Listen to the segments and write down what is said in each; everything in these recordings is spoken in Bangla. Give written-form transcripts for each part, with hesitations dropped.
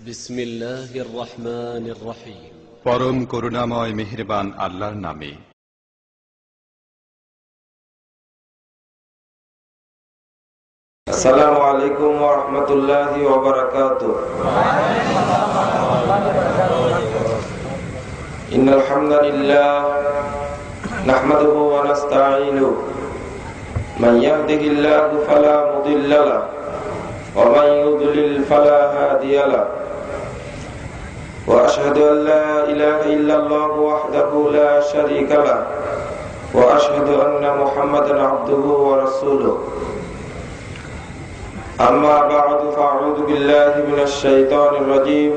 বিসমিল্লাহির রহমানির রহিম। পরম করুণাময় মেহেরবান আল্লাহর নামে। আসসালামু আলাইকুম ওয়া রাহমাতুল্লাহি ওয়া বারাকাতুহু। ইন্নাল হামদালিল্লাহ নাহমাদুহু ওয়া নাস্তাঈনুহু মান ইয়াহদিহিল্লাহু ফালা মুদিল্লা লাহু ওয়া মান ইউদ্লিল ফালা হাদিয়া লাহু ওয়া আশহাদু আল লা ইলাহা ইল্লাল্লাহু ওয়াহদাহু লা শারীকা লাহু ওয়া আশহাদু আন্না মুহাম্মাদান আবদুহু ওয়া রাসূলুহু। أما بعد فأعوذ بالله من الشيطان الرجيم.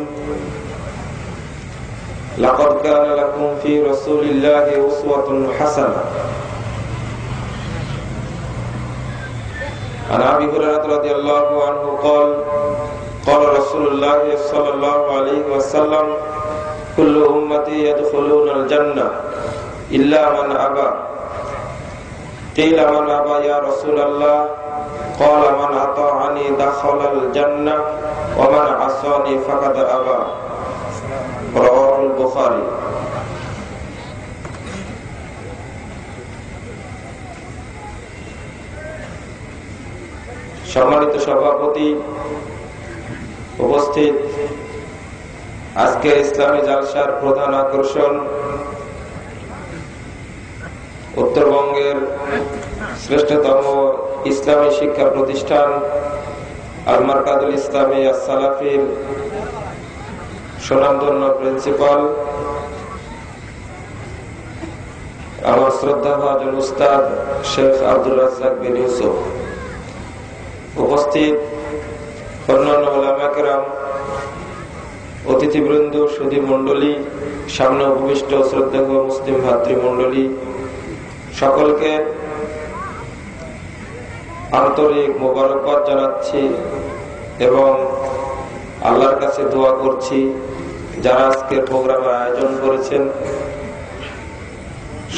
لقد كان لكم في رسول الله أسوة حسنة. عن أبي هريرة رضي الله عنه قال قال رسول الله صلى الله عليه وسلم كل أمتي يدخلون الجنة إلا من أبى. قيل من أبى يا رسول الله؟ قال من أطاعني دخل الجنة ومن عصاني فقد أبى. رواه البخاري. সম্মানিত সভাপতি, উপস্থিত আজকের ইসলামী জালসার প্রধান আকর্ষণ উত্তরবঙ্গের শ্রেষ্ঠতম ইসলামী শিক্ষা প্রতিষ্ঠান আল মারকাজুল ইসলামী আস-সালাফির সুনামধন্য প্রিন্সিপাল আমার শ্রদ্ধাভাজন উস্তাদ শেখ আব্দুর রাজ্জাক বিন ইউসুফ, উপস্থিত অন্যান্য উলামা কেরাম, অতিথিবৃন্দ, সুধী মণ্ডলী, সামনে উপবিষ্ট শ্রদ্ধেয় মুসলিম ভাতৃমণ্ডলী, সকলকে আন্তরিক মোবারকবাদ জানাচ্ছি এবং আল্লাহর কাছে দোয়া করছি যারা আজকে প্রোগ্রামের আয়োজন করেছেন,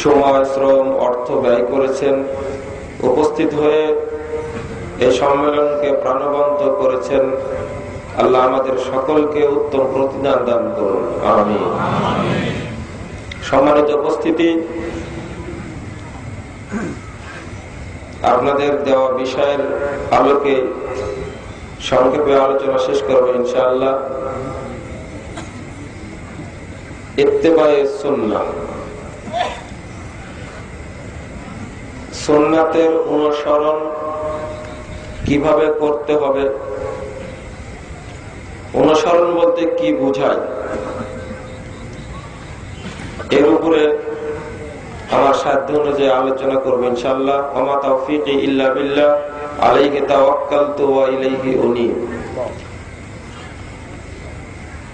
সময়, শ্রম, অর্থ ব্যয় করেছেন, উপস্থিত হয়ে এই সম্মেলনকে প্রাণবন্ত করেছেন। আল্লাহ আমাদের সকলকে উত্তম প্রতিদান দান করুন, আমিন। সম্মানিত উপস্থিতি, আপনাদের দেওয়া বিষয়ের আলোকে সংক্ষেপে আলোচনা শেষ করবো ইনশাআল্লাহ। ইত্তেবায়ে সুন্নাহ, সুন্নাতের অনুসরণ কিভাবে করতে হবে, অনুসরণ বলতে কি বোঝায়, এর উপরে আমার সাধ্য অনুযায়ী আলোচনা করবো ইনশাআল্লাহ। ওমা তাওফীকি ইল্লা বিল্লাহ, আলাইহি তাওয়াক্কালতু ওয়া ইলাইহি উনীব।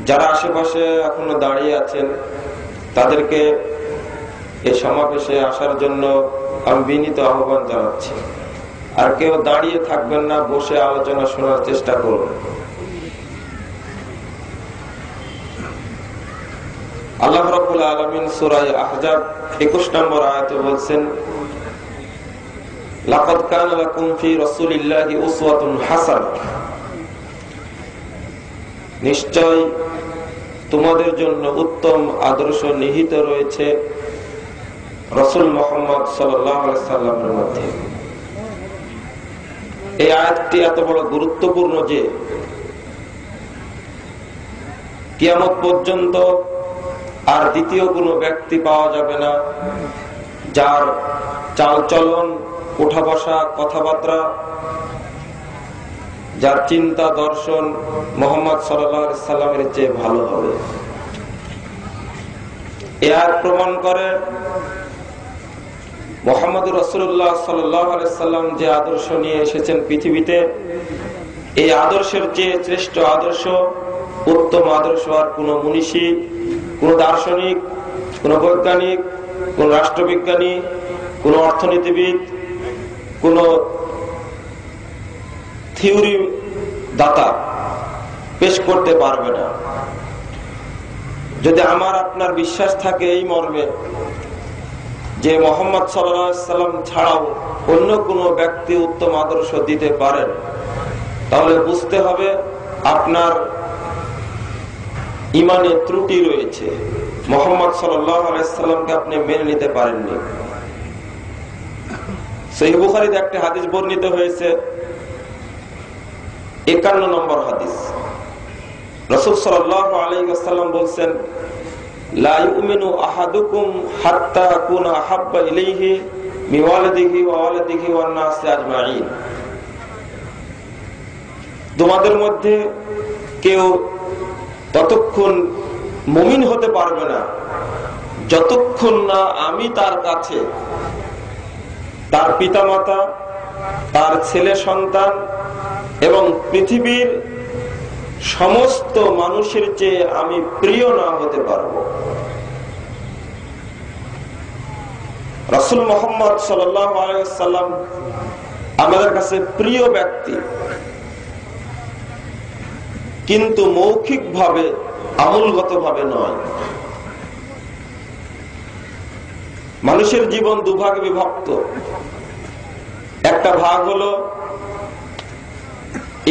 যারা আশেপাশে এখনো দাঁড়িয়ে আছেন তাদেরকে এই সমাবেশে আসার জন্য আমি বিনীত আহ্বান জানাচ্ছি। আর কেউ দাঁড়িয়ে থাকবেন না, বসে আলোচনা শোনার চেষ্টা করুন। আল্লাহ রাব্বুল আলামিন সূরা আহজাব 21 নম্বর আয়াতে বলছেন, লাকাদ কানা লাকুম ফি রাসূলিল্লাহি উসওয়াতুন হাসানাহ। নিশ্চয় তোমাদের জন্য উত্তম আদর্শ নিহিত রয়েছে রাসূল মুহাম্মদ সাল্লাল্লাহু আলাইহি সাল্লামের মধ্যে। এই আয়াতটি এত বড় গুরুত্বপূর্ণ যে কিয়ামত পর্যন্ত আর দ্বিতীয় কোনো ব্যক্তি পাওয়া যাবে না যার চালচলন, ওঠা বসা, কথাবার্তা, যার চিন্তা দর্শন মুহাম্মদ সাল্লাল্লাহু আলাইহি সাল্লামের চেয়ে ভালো হবে। এই আয়াত প্রমাণ করে মুহাম্মদুর রাসূলুল্লাহ সাল্লাল্লাহু আলাইহি সাল্লাম যে আদর্শ নিয়ে এসেছেন পৃথিবীতে, এই আদর্শের চেয়ে শ্রেষ্ঠ আদর্শ, উত্তম আদর্শ আর কোন মনীষী, কোন দার্শনিক, কোন বৈজ্ঞানিক, কোন রাষ্ট্রবিজ্ঞানী, কোন অর্থনীতিবিদ, কোন থিওরি দাতা পেশ করতে পারবে না। যদি আমার আপনার বিশ্বাস থাকে এই মর্মে যে মুহাম্মদ সাল্লাল্লাহু আলাইহি সাল্লাম ছাড়াও অন্য কোনো ব্যক্তি উত্তম আদর্শ দিতে পারেন, তাহলে বুঝতে হবে আপনার ইমানে ত্রুটি রয়েছে, মুহাম্মদ সাল্লাল্লাহু আলাইহি সাল্লামকে আপনি মেনে নিতে পারেননি। সহিহ বুখারীতে একটা হাদিস বর্ণিত হয়েছে, 51 নম্বর হাদিস। রাসূল সাল্লাল্লাহু আলাইহি ওয়াসাল্লাম বলেন, লা ইউমিনু আহাদুকুম হাত্তা আকুনা আহাব্বা ইলাইহি মিন ওয়ালিদিহি ওয়া ওয়ালাদিহি ওয়ান নাসি আজমাইন। তোমাদের মধ্যে কেউ ততক্ষণ মুমিন হতে পারবে না যতক্ষণ না আমি তার কাছে, তার পিতামাতা, তার ছেলে সন্তান এবং পৃথিবীর সমস্ত মানুষের চেয়ে আমি প্রিয় না হতে পারবো। রাসূল মুহাম্মদ সাল্লাল্লাহু আলাইহি ওয়াসাল্লাম আমাদের কাছে প্রিয় ব্যক্তি, কিন্তু মৌখিকভাবে, আমলগতভাবে নয়। মানুষের জীবন দুভাগে বিভক্ত। একটা ভাগ হলো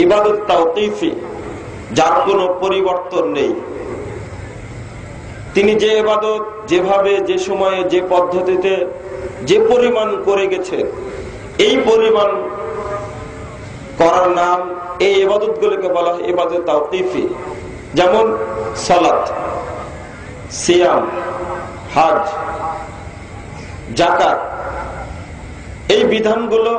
ইবাদত তাওকীফি, যার কোনো পরিবর্তন নেই। তিনি যে ইবাদত যেভাবে, যে সময়ে, যে পদ্ধতিতে, যে পরিমাণ করে গেছেন, এই পরিমাণ করার নাম, এই ইবাদতগুলোকে বলা হয় ইবাদত তাওকীফি। যেমন সালাত, সিয়াম, হজ, যাকাত, এই বিধানগুলো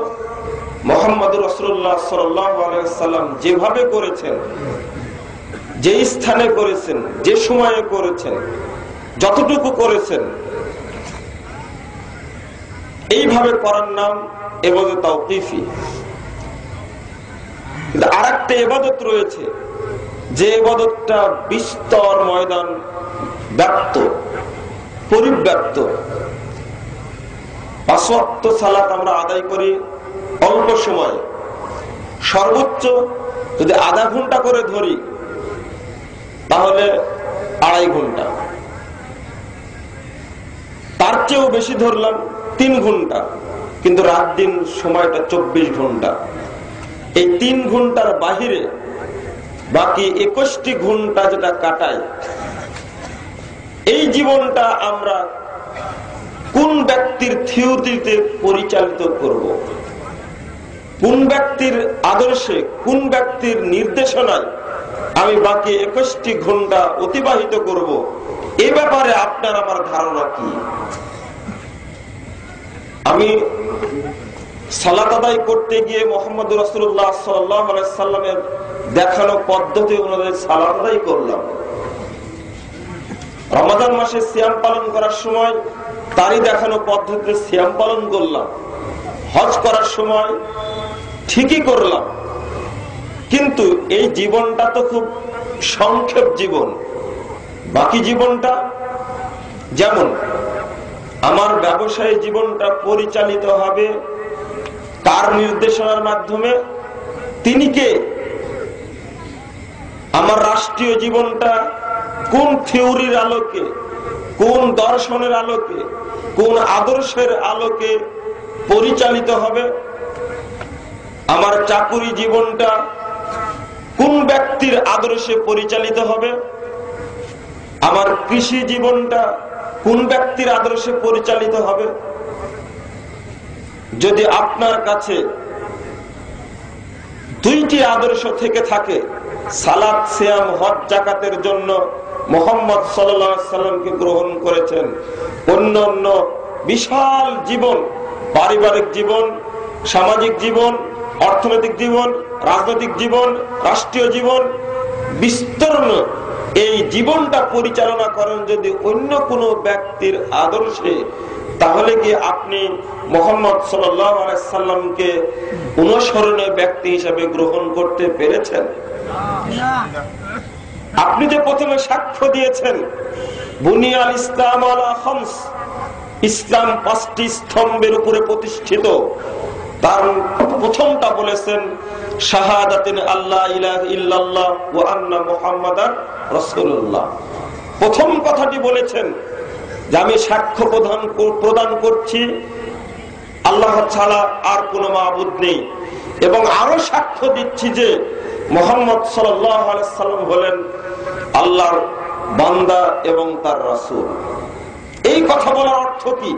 মুহাম্মদ রাসূলুল্লাহ সাল্লাল্লাহু আলাইহি ওয়াসাল্লাম যেভাবে করেছেন, যে স্থানে করেছেন, যে সময়ে করেছেন, যতটুকু করেছেন, এইভাবে করার নাম ইবাদত তাওকীফি। কিন্তু আরেকটা ইবাদত রয়েছে, যে ইবাদতটা বিস্তর ময়দান ব্যাপ্ত, পরিব্যাপ্ত। 5 ওয়াক্ত সালাত আমরা আদায় করি অল্প সময়ে, সর্বোচ্চ যদি আধা ঘন্টা করে ধরি তাহলে 2.5 ঘন্টা, তার চেয়েও বেশি ধরলাম 3 ঘন্টা, কিন্তু রাত দিন সময়টা 24 ঘন্টা। এই 3 ঘন্টার বাহিরে বাকি 21টি ঘন্টা যেটা কাটাই, এই জীবনটা আমরা কোন ব্যক্তির থিওরিতে পরিচালিত করব, কোন ব্যক্তির আদর্শে, কোন ব্যক্তির নির্দেশনায় আমি বাকি 21টি ঘন্টা অতিবাহিত করব, এ ব্যাপারে আপনার আমার ধারণা কি? আমি সালাত আদায় করতে গিয়ে মুহাম্মদ রাসূলুল্লাহ সাল্লাল্লাহু আলাইহি সাল্লামের দেখানো পদ্ধতি অনুযায়ী সালাত আদায় করলাম। রমাদান মাসে সিয়াম পালন করার সময় তারই দেখানো পদ্ধতিতে সিয়াম পালন করলাম। হজ করার সময় ঠিকই করলাম, কিন্তু এই জীবনটা তো খুব সংক্ষেপ জীবন। বাকি জীবনটা, যেমন আমার ব্যবসায়ী জীবনটা পরিচালিত হবে তার নির্দেশনার মাধ্যমে, তিনি কে? আমার রাষ্ট্রীয় জীবনটা কোন থিওরির আলোকে, কোন দর্শনের আলোকে, কোন আদর্শের আলোকে পরিচালিত হবে? আমার চাকুরি জীবনটা কোন ব্যক্তির আদর্শে পরিচালিত হবে? আমার কৃষি জীবনটা কোন ব্যক্তির আদর্শে পরিচালিত হবে? যদি আপনার কাছে 2টি আদর্শ থেকে থাকে, সালাত, সিয়াম, হজ, যাকাতের জন্য মুহাম্মদ সাল্লাল্লাহু আলাইহি সাল্লামকে গ্রহণ করেছেন, অন্য অন্য বিশাল জীবন, পারিবারিক জীবন, সামাজিক জীবন, অর্থনৈতিক জীবন, রাজনৈতিক জীবন, রাষ্ট্রীয় জীবন, বিস্তৃত এই জীবনটা পরিচালনা করেন যদি অন্য কোনো ব্যক্তির আদর্শে, তাহলে কি আপনি মুহাম্মদ সাল্লাল্লাহু আলাইহি সাল্লামকে অনুসরণীয় ব্যক্তি হিসেবে গ্রহণ করতে পেরেছেন? আপনি যে প্রথমে সাক্ষ্য দিয়েছেন বুনিয়াল ইসলাম আলা খামস, ইসলাম 5টি স্তম্ভের উপরে প্রতিষ্ঠিত, তার প্রথমটা বলেছেন শাহাদাতিন আল্লা ইলাহা ইল্লাল্লাহ ওয়া আন্না মুহাম্মাদার রাসূলুল্লাহ। প্রথম কথাটি বলেছেন যে আমি সাক্ষ্য প্রদান করছি আল্লাহ ছাড়া আর কোনো মাবুদ নেই, এবং আরো সাক্ষ্য দিচ্ছি যে মুহাম্মদ সাল্লাল্লাহু আলাইহি সাল্লাম হলেন আল্লাহর বান্দা এবং তার রাসূল। এই কথা বলার অর্থ কি?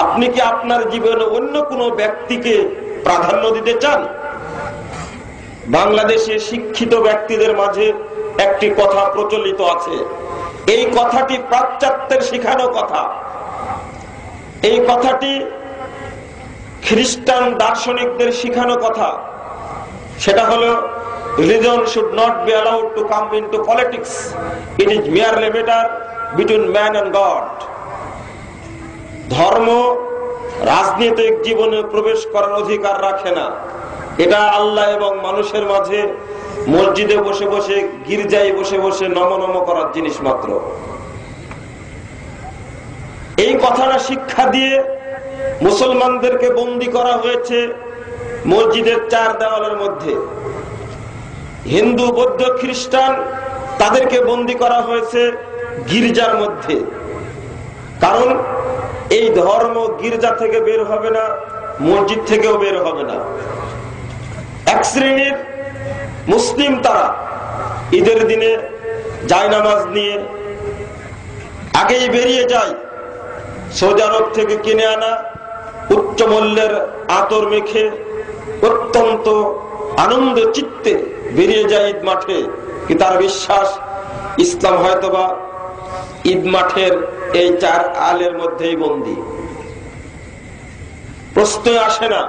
আপনি কি আপনার জীবনে অন্য কোনো ব্যক্তিকে প্রাধান্য দিতে চান? বাংলাদেশে শিক্ষিত ব্যক্তিদের মাঝে একটি কথা প্রচলিত আছে, এই কথাটি পাশ্চাত্যের শিখানো কথা। এই কথাটি খ্রিস্টান দার্শনিকদের শিখানো কথা। সেটা হলো, religion should not be allowed to come into politics. It is merely a matter between man and God. ধর্ম রাজনৈতিক জীবনে প্রবেশ করার অধিকার রাখে না। এটা আল্লাহ এবং মানুষের মাঝে মসজিদে বসে বসে, গির্জায় বসে বসে নম নম করার জিনিস মাত্র। এই কথাটা শিক্ষা দিয়ে মুসলমানদেরকে বন্দী করা হয়েছে মসজিদের 4 দেওয়ালের মধ্যে। হিন্দু, বৌদ্ধ, খ্রিস্টান তাদেরকে বন্দী করা হয়েছে গির্জার মধ্যে। কারণ এই ধর্ম গির্জা থেকে বের হবে না, মসজিদ থেকেও বের হবে না। এক শ্রেণীর মুসলিম তারা ঈদের দিনে জায়নামাজ নিয়ে আগেই বেরিয়ে যায়, সৌদি আরব থেকে কিনে আনা উচ্চ মূল্যের আতর মেখে অত্যন্ত আনন্দ চিত্তে বেরিয়ে যায় ঈদ মাঠে। কি তার বিশ্বাস ইসলাম হয়তোবা ঈদ মাঠের এই 4 আলের মধ্যেই বন্দী। প্রশ্ন আসে না।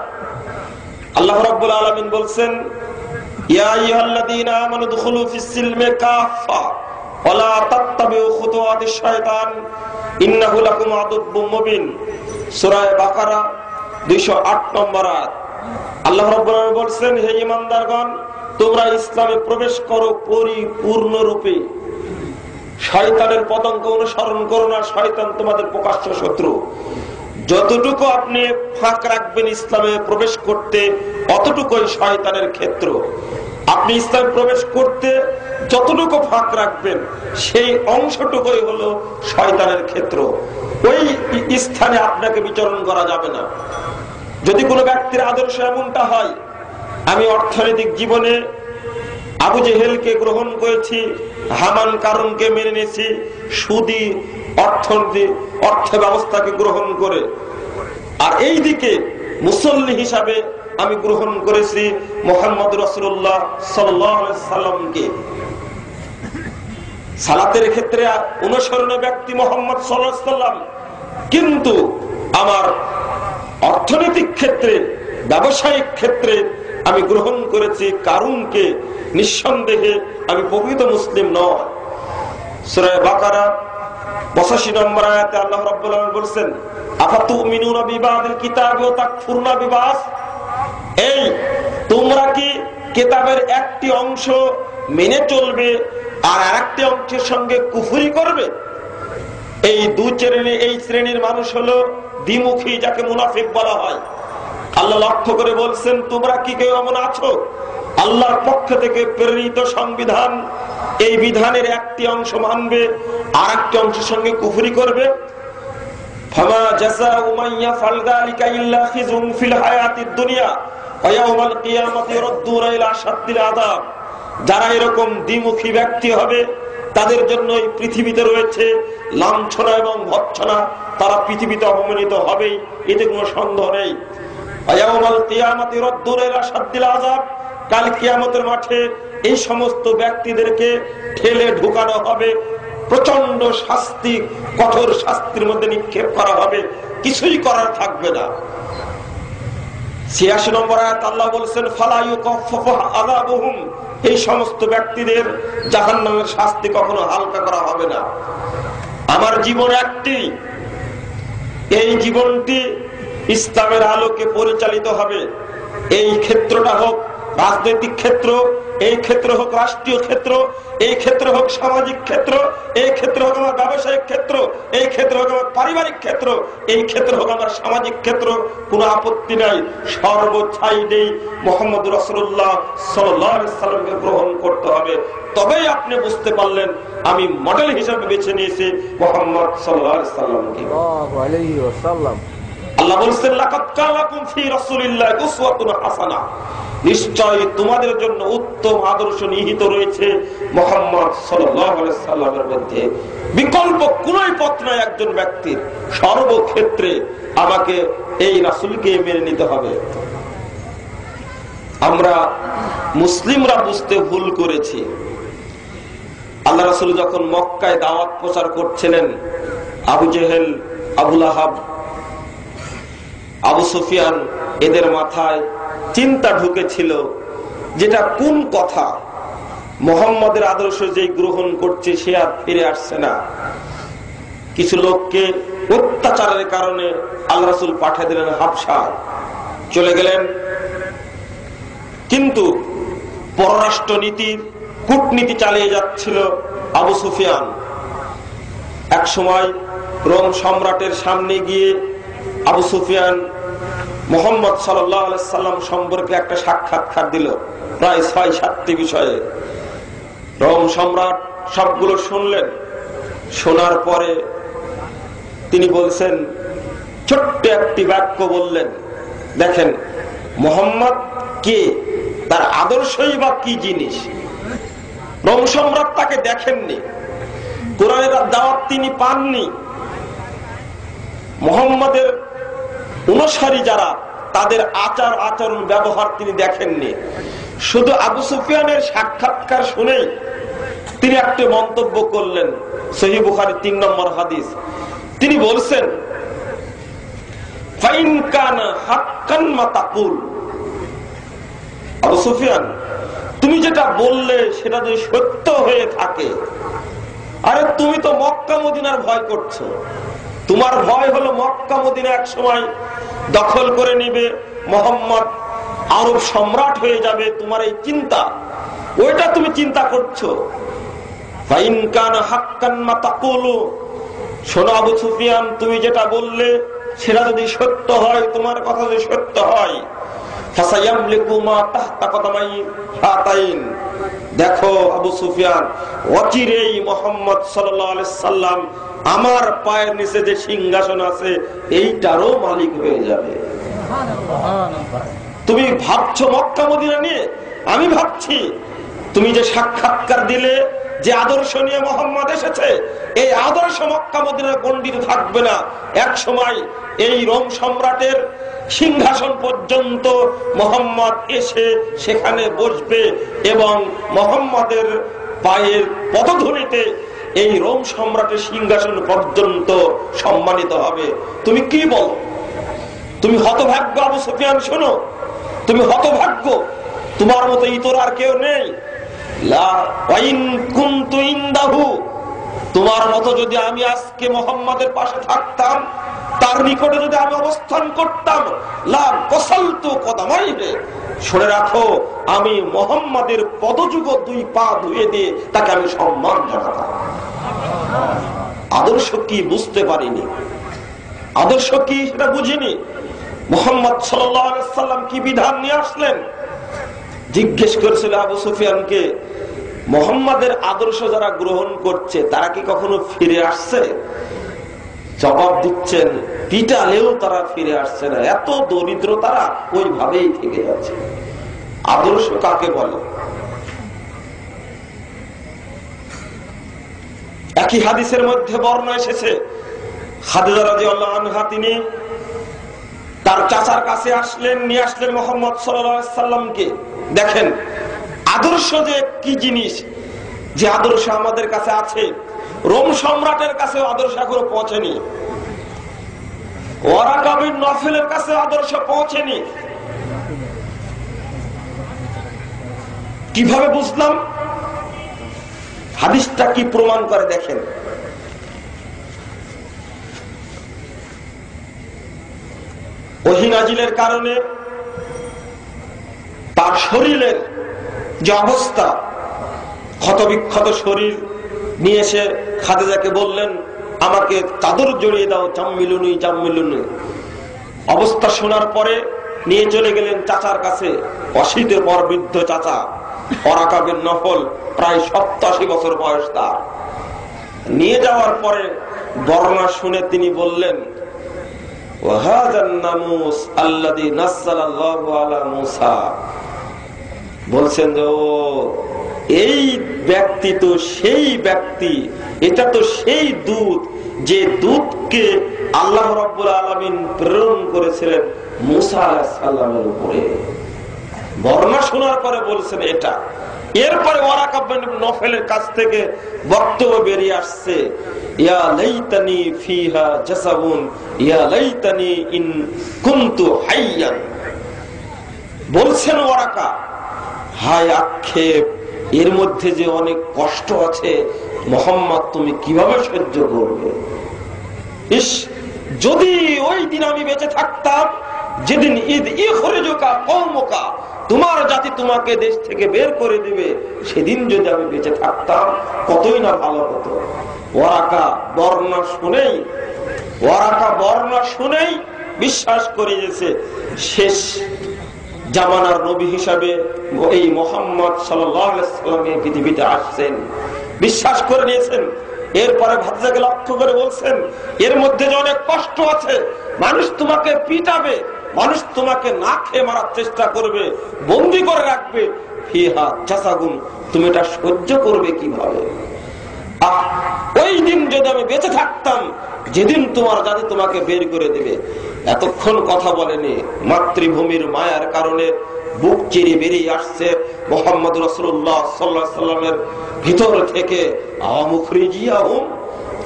আল্লাহ রাব্বুল আলামিন বলছেন, ইয়া আইয়ুহাল্লাযীনা আমানু দুখুলু ফিস-সিলমি কাফা ওয়া লা তাত্তাবিউ খুতুওয়াতিশ শায়তান ইন্নাহু লাকুম আদুব্বুম মুবিন। সূরা বাকারা 208 নম্বর আয়াত। আল্লাহ রাব্বুল আলামিন বলছেন, হে ঈমানদারগণ, তোমরা ইসলামে প্রবেশ করো পরিপূর্ণ রূপে। শয়তানের পতঙ্গ অনুসরণ করো না, শয়তান তোমাদের প্রকাশ্য শত্রু। যতটুকু আপনি ফাঁক রাখবেন ইসলামে প্রবেশ করতে, অতটুকুই শয়তানের ক্ষেত্র। আপনি ইসলামে প্রবেশ করতে যতটুকু ফাঁক রাখবেন, সেই অংশটুকুই হলো শয়তানের ক্ষেত্র। ওই স্থানে আপনাকে বিচরণ করা যাবে না। যদি কোনো ব্যক্তির আদর্শ এমনটা হয়, আমি অর্থনৈতিক জীবনে আবু জেহেলকে গ্রহণ করেছি, হামান কারুনকে মেনে নিয়েছি, সুদী অর্থ ব্যবস্থাকে গ্রহণ করে, আর এই দিকে মুসল্লি হিসাবে আমি গ্রহণ করেছি মুহাম্মদ রাসূলুল্লাহ সাল্লাল্লাহু আলাইহি সাল্লামকে। সালাতের ক্ষেত্রে অনুসরণীয় ব্যক্তি মুহাম্মদ সাল্লাল্লাহু আলাইহি সাল্লাম, কিন্তু আমার অর্থনৈতিক ক্ষেত্রে, ব্যবসায়িক ক্ষেত্রে আমি গ্রহণ করেছি কারুনকে। নিঃসন্দেহে আমি প্রকৃত মুসলিম নয়। সূরা বাকারা 85 নম্বর আয়াতে আল্লাহ রাব্বুল আলামিন বলেন, আফাতুমিনুনা বিবাদিল কিতাবি ওয়া তাকফুরুনা বিবাস। এই তোমরা কি কিতাবের একটি অংশ মেনে চলবে আর আরেকটি অংশের সঙ্গে কুফরি করবে? এই এই শ্রেণীর মানুষ হলো দ্বিমুখী, যাকে মুনাফিক বলা হয়। আল্লাহ লক্ষ্য করে বলছেন, তোমরা কি কেউ এমন আছো আল্লাহর পক্ষ থেকে প্রেরিত সংবিধান, এই বিধানের একটি অংশ মানবে আর একটি অংশের সঙ্গে কুফরি করবে? ফামা জাযাউ মান ইয়াফআল যালিকা ইল্লা খিজুন ফিল হায়াতিদ দুনিয়া ওয়া ইয়াউমাল কিয়ামাতি ইউরাদ্দুনা ইলা আশাদ্দিল আযাব। যারা এরকম দ্বিমুখী ব্যক্তি হবে, তাদের জন্য এই পৃথিবীতে রয়েছে লাঞ্ছনা এবং ভৎসনা। তারা পৃথিবীতে অপমানিত হবেই, এতে কোনো সন্দেহ নেই। ইয়াউমাল কিয়ামাতি ইউরাদ্দুনা ইলা আশাদ্দিল আযাব। কাল কিয়ামতের মাঠে এই সমস্ত ব্যক্তিদেরকে ঠেলে ঢুকানো হবে, প্রচন্ড শাস্তি, কঠোর শাস্তির মধ্যে নিক্ষেপ করা হবে, কিছুই করার থাকবে না। 86 নম্বর আয়াত আল্লাহ বলেছেন, ফালা ইউকাফফাফু আযাবুহুম। এই সমস্ত ব্যক্তিদের জাহান্নামের শাস্তি কখনো হালকা করা হবে না। আমার জীবন একটি, এই জীবনটি ইসলামের আলোকে পরিচালিত হবে। এই ক্ষেত্রটা হোক রাজনৈতিক ক্ষেত্র, এই ক্ষেত্র হোক রাষ্ট্রীয় ক্ষেত্র, এই ক্ষেত্র হোক সামাজিক ক্ষেত্র, এই ক্ষেত্র হোক আমার ব্যবসায়িক ক্ষেত্র, এই ক্ষেত্র হোক আমার পারিবারিক ক্ষেত্র, এই ক্ষেত্র হোক আমার সামাজিক ক্ষেত্র, কোনো আপত্তি নাই। সর্বছাইডেই মুহাম্মদ রাসূলুল্লাহ সাল্লাল্লাহু আলাইহি সাল্লামকে গ্রহণ করতে হবে। তবেই আপনি বুঝতে পারলেন আমি মডেল হিসেবে বেছে নিয়েছি মুহাম্মদ সাল্লাল্লাহু আলাইহি সাল্লামকে। আল্লাহ বলেছেন, লাকাদ কানা লাকুম ফি রাসূলিল্লাহি উসওয়াতুন হাসানাহ। নিশ্চয় তোমাদের জন্য উত্তম আদর্শ নিহিত রয়েছে মুহাম্মদ সাল্লাল্লাহু আলাইহি সাল্লামের মধ্যে। বিকল্প কোন পথ নাই একজন ব্যক্তির, সর্বক্ষেত্রে আমাকে এই রাসূলকে মেনে নিতে হবে। আমরা মুসলিমরা বুঝতে ভুল করেছি। আল্লাহ রাসূল যখন মক্কায় দাওয়াত প্রচার করছিলেন, আবু জেহেল, আবু লাহাব, আবু সুফিয়ান, এদের মাথায় চিন্তা ঢুকেছিল যেটা কোন কথা, মুহাম্মদের আদর্শ যে গ্রহণ করছে সে আর ফিরে আসছে না। কিছু লোককে অত্যাচারের কারণে আল্লাহ রাসূল পাঠিয়ে দিলেন হাবশায়, চলে গেলেন। কিন্তু পররাষ্ট্র নীতির কূটনীতি চালিয়ে যাচ্ছিল আবু সুফিয়ান। এক সময় রোম সম্রাটের সামনে গিয়ে আবু সুফিয়ান মুহাম্মদ সাল্লাল্লাহু আলাইহি সাল্লাম সম্পর্কে একটা সাক্ষাৎকার দিল, প্রায় ৬-৭টি বিষয়ে। রোম সম্রাট সবগুলো শুনলেন। শোনার পরে তিনি বলছেন, ছোট্ট একটি বাক্য বললেন, দেখেন মুহাম্মদ কে, তার আদর্শই বা কি জিনিস। রোম সম্রাট তাকে দেখেননি, কোরআনের দাওয়াত তিনি পাননি, মুহাম্মদের অনুসারী যারা তাদের আচার আচরণ ব্যবহার তিনি দেখেননি। শুধু আবু সুফিয়ানের সাক্ষাৎকার শুনেই তিনি একটা মন্তব্য করলেন, সহিহ বুখারী ৩ নম্বর হাদিস। তিনি বলছেন, ফাইন কানা হাক্কান মা তাকুল, আবু সুফিয়ান তুমি যেটা বললে সেটা যদি সত্য হয়ে থাকে, আরে তুমি তো মক্কা মদিনার ভয় করছো, তোমার ভয় হলো মক্কা মদিনা এক সময় দখল করে নিবে, মুহাম্মদ আরব সম্রাট হয়ে যাবে, তোমার এই চিন্তা, ওইটা তুমি চিন্তা করছো। ফাইন কানা হাক্কান মা তাকুলু, শোনো আবু সুফিয়ান তুমি যেটা বললে সেটা যদি সত্য হয়, তোমার কথা যদি সত্য হয়, ফাসায়ামলিকু মা তাহতা কদামাই হাতাইন, দেখো আবু সুফিয়ান অচিরেই মুহাম্মদ সাল্লাল্লাহু আলাইহি সাল্লাম আমার পায়ের নিচে যে সিংহাসন আছে এইটারও মালিক হয়ে যাবে। তুমি ভাবছো মক্কা মদিনা নিয়ে, আমি ভাবছি তুমি যে সাক্ষাৎকার দিলে, যে আদর্শ নিয়ে মুহাম্মদ এসেছে, এই আদর্শ মক্কা মদিনার গণ্ডিতে থাকবে না। এক সময় এই রোম সম্রাটের সিংহাসন পর্যন্ত মুহাম্মদ এসে সেখানে বসবে এবং মুহাম্মদের পায়ের পদধূলিতে এই রোম সম্রাটের সিংহাসন পর্যন্ত সম্মানিত হবে। তুমি কি বলো? তুমি হতভাগ্য আবু সুফিয়ান, শোনো তুমি হতভাগ্য, তোমার মতো ইতর আর কেউ নেই। লা ওয়াইন কুনতু ইনদাহু, তোমার মতো যদি আমি আজকে মুহাম্মাদের পাশে থাকতাম, তার নিকটে যদি আমি অবস্থান করতাম, লা কসালতু কদামাইহি, শুনে রাখো আমি মুহাম্মাদের পদযুগ 2 পা ধুয়ে দিয়ে তাকে আমি সম্মান জানাতাম। আদর্শ কি বুঝতে পারিনি, আদর্শ কি সেটা বুঝিনি। মুহাম্মদ সাল্লাল্লাহু আলাইহি সাল্লাম কি বিধান নিয়ে আসলেন, জিজ্ঞেস করেছিল আবু সুফিয়ানকে, মুহাম্মাদের আদর্শ যারা গ্রহণ করছে তারা কি কখনো ফিরে আসছে? জবাব দিচ্ছেন, পিটালেও তারা ফিরে আসছে না, এত দরিদ্র তারা ওইভাবেই থেকে যাচ্ছে। আদর্শ কাকে বলে? একই হাদিসের মধ্যে বর্ণনা এসেছে, খাদিজা রাদিয়াল্লাহু আনহা তিনি তার চাচার কাছে আসলেন, নিয়ে আসলেন মুহাম্মদ সাল্লাল্লাহু আলাইহি সাল্লামকে। দেখেন আদর্শ যে কি জিনিস, যে আদর্শ আমাদের কাছে আছে, রোম সম্রাটের কাছে আদর্শ এখনো পৌঁছেনি, ওয়ারাকা বিন নফলের কাছে আদর্শ পৌঁছেনি। কিভাবে বুঝলাম? হাদিসটা কি প্রমাণ করে দেখেন। ওহী নাজিলের কারণে তার শরীরের যে অবস্থা, ক্ষতবিক্ষত শরীর নিয়ে এসে খাদিজাকে বললেন, আমাকে চাদর জড়িয়ে দাও, জাম্মিলুনি জাম্মিলুনি। অবস্থা শোনার পরে নিয়ে চলে গেলেন চাচার কাছে, 80 পর বৃদ্ধ চাচা ওয়ারাকা বিন নফল, প্রায় 87 বছর বয়স তার। নিয়ে যাওয়ার পরে বর্ণনা শুনে তিনি বললেন, ওয়াহাদান নামুস আল্লাযী নাযালাল্লাহু আলা মূসা, বলছেন যে ও এই ব্যক্তি তো সেই ব্যক্তি, এটা তো সেই দূত যে দূতকে আল্লাহ রাব্বুল আলামিন প্রেরণ করেছিলেন মুসা আলাইহিস সালামের উপরে। বর্ণনা শোনার পরে বলছেন এটা। এরপরে ওয়ারাকা ইবনে নফলের কাছ থেকে বক্তব্য বেরিয়ে আসছে, ইয়া লাইতানি ফিহা জাসাবুন ইয়া লাইতানি ইন কুনতু হাইয়ান। বলছেন ওয়ারাকা, হায় আক্ষেপ, এর মধ্যে যে অনেক কষ্ট আছে, মুহাম্মদ তুমি কিভাবে সহ্য করবে? ইস, যদি ওই দিন আমি বেঁচে থাকতাম, যেদিন ঈদ ইখরিজুকা কওমুকা, তোমার জাতি তোমাকে দেশ থেকে বের করে দিবে, সেদিন যদি আমি বেঁচে থাকতাম কতই না ভালো হতো। ওয়ারাকা বর্ণনা শুনেই বিশ্বাস করে গেছে শেষ জামানার নবী হিসাবে এই মুহাম্মদ সাল্লাল্লাহু আলাইহি ওয়াসাল্লাম এই পৃথিবীতে আসছেন, বিশ্বাস করে নিয়েছেন। এরপরে ভাতিজাকে লক্ষ্য করে বলছেন, এর মধ্যে যে অনেক কষ্ট আছে, মানুষ তোমাকে পিটাবে, মানুষ তোমাকে না খেয়ে মারার চেষ্টা করবে, বন্দী করে রাখবে, ফিহা জাসাগুন, তুমি এটা সহ্য করবে কিভাবে? ওই দিন যদি আমি বেঁচে থাকতাম, যেদিন তোমার জাতি তোমাকে বের করে দেবে। এতক্ষণ কথা বলেনি, মাতৃভূমির মায়ার কারণে বুক চিরে বেরিয়ে আসছে মুহাম্মদ রাসূলুল্লাহ সাল্লাল্লাহু আলাইহি ওয়াসাল্লামের ভিতর থেকে, মুখরিজিয়াহুম,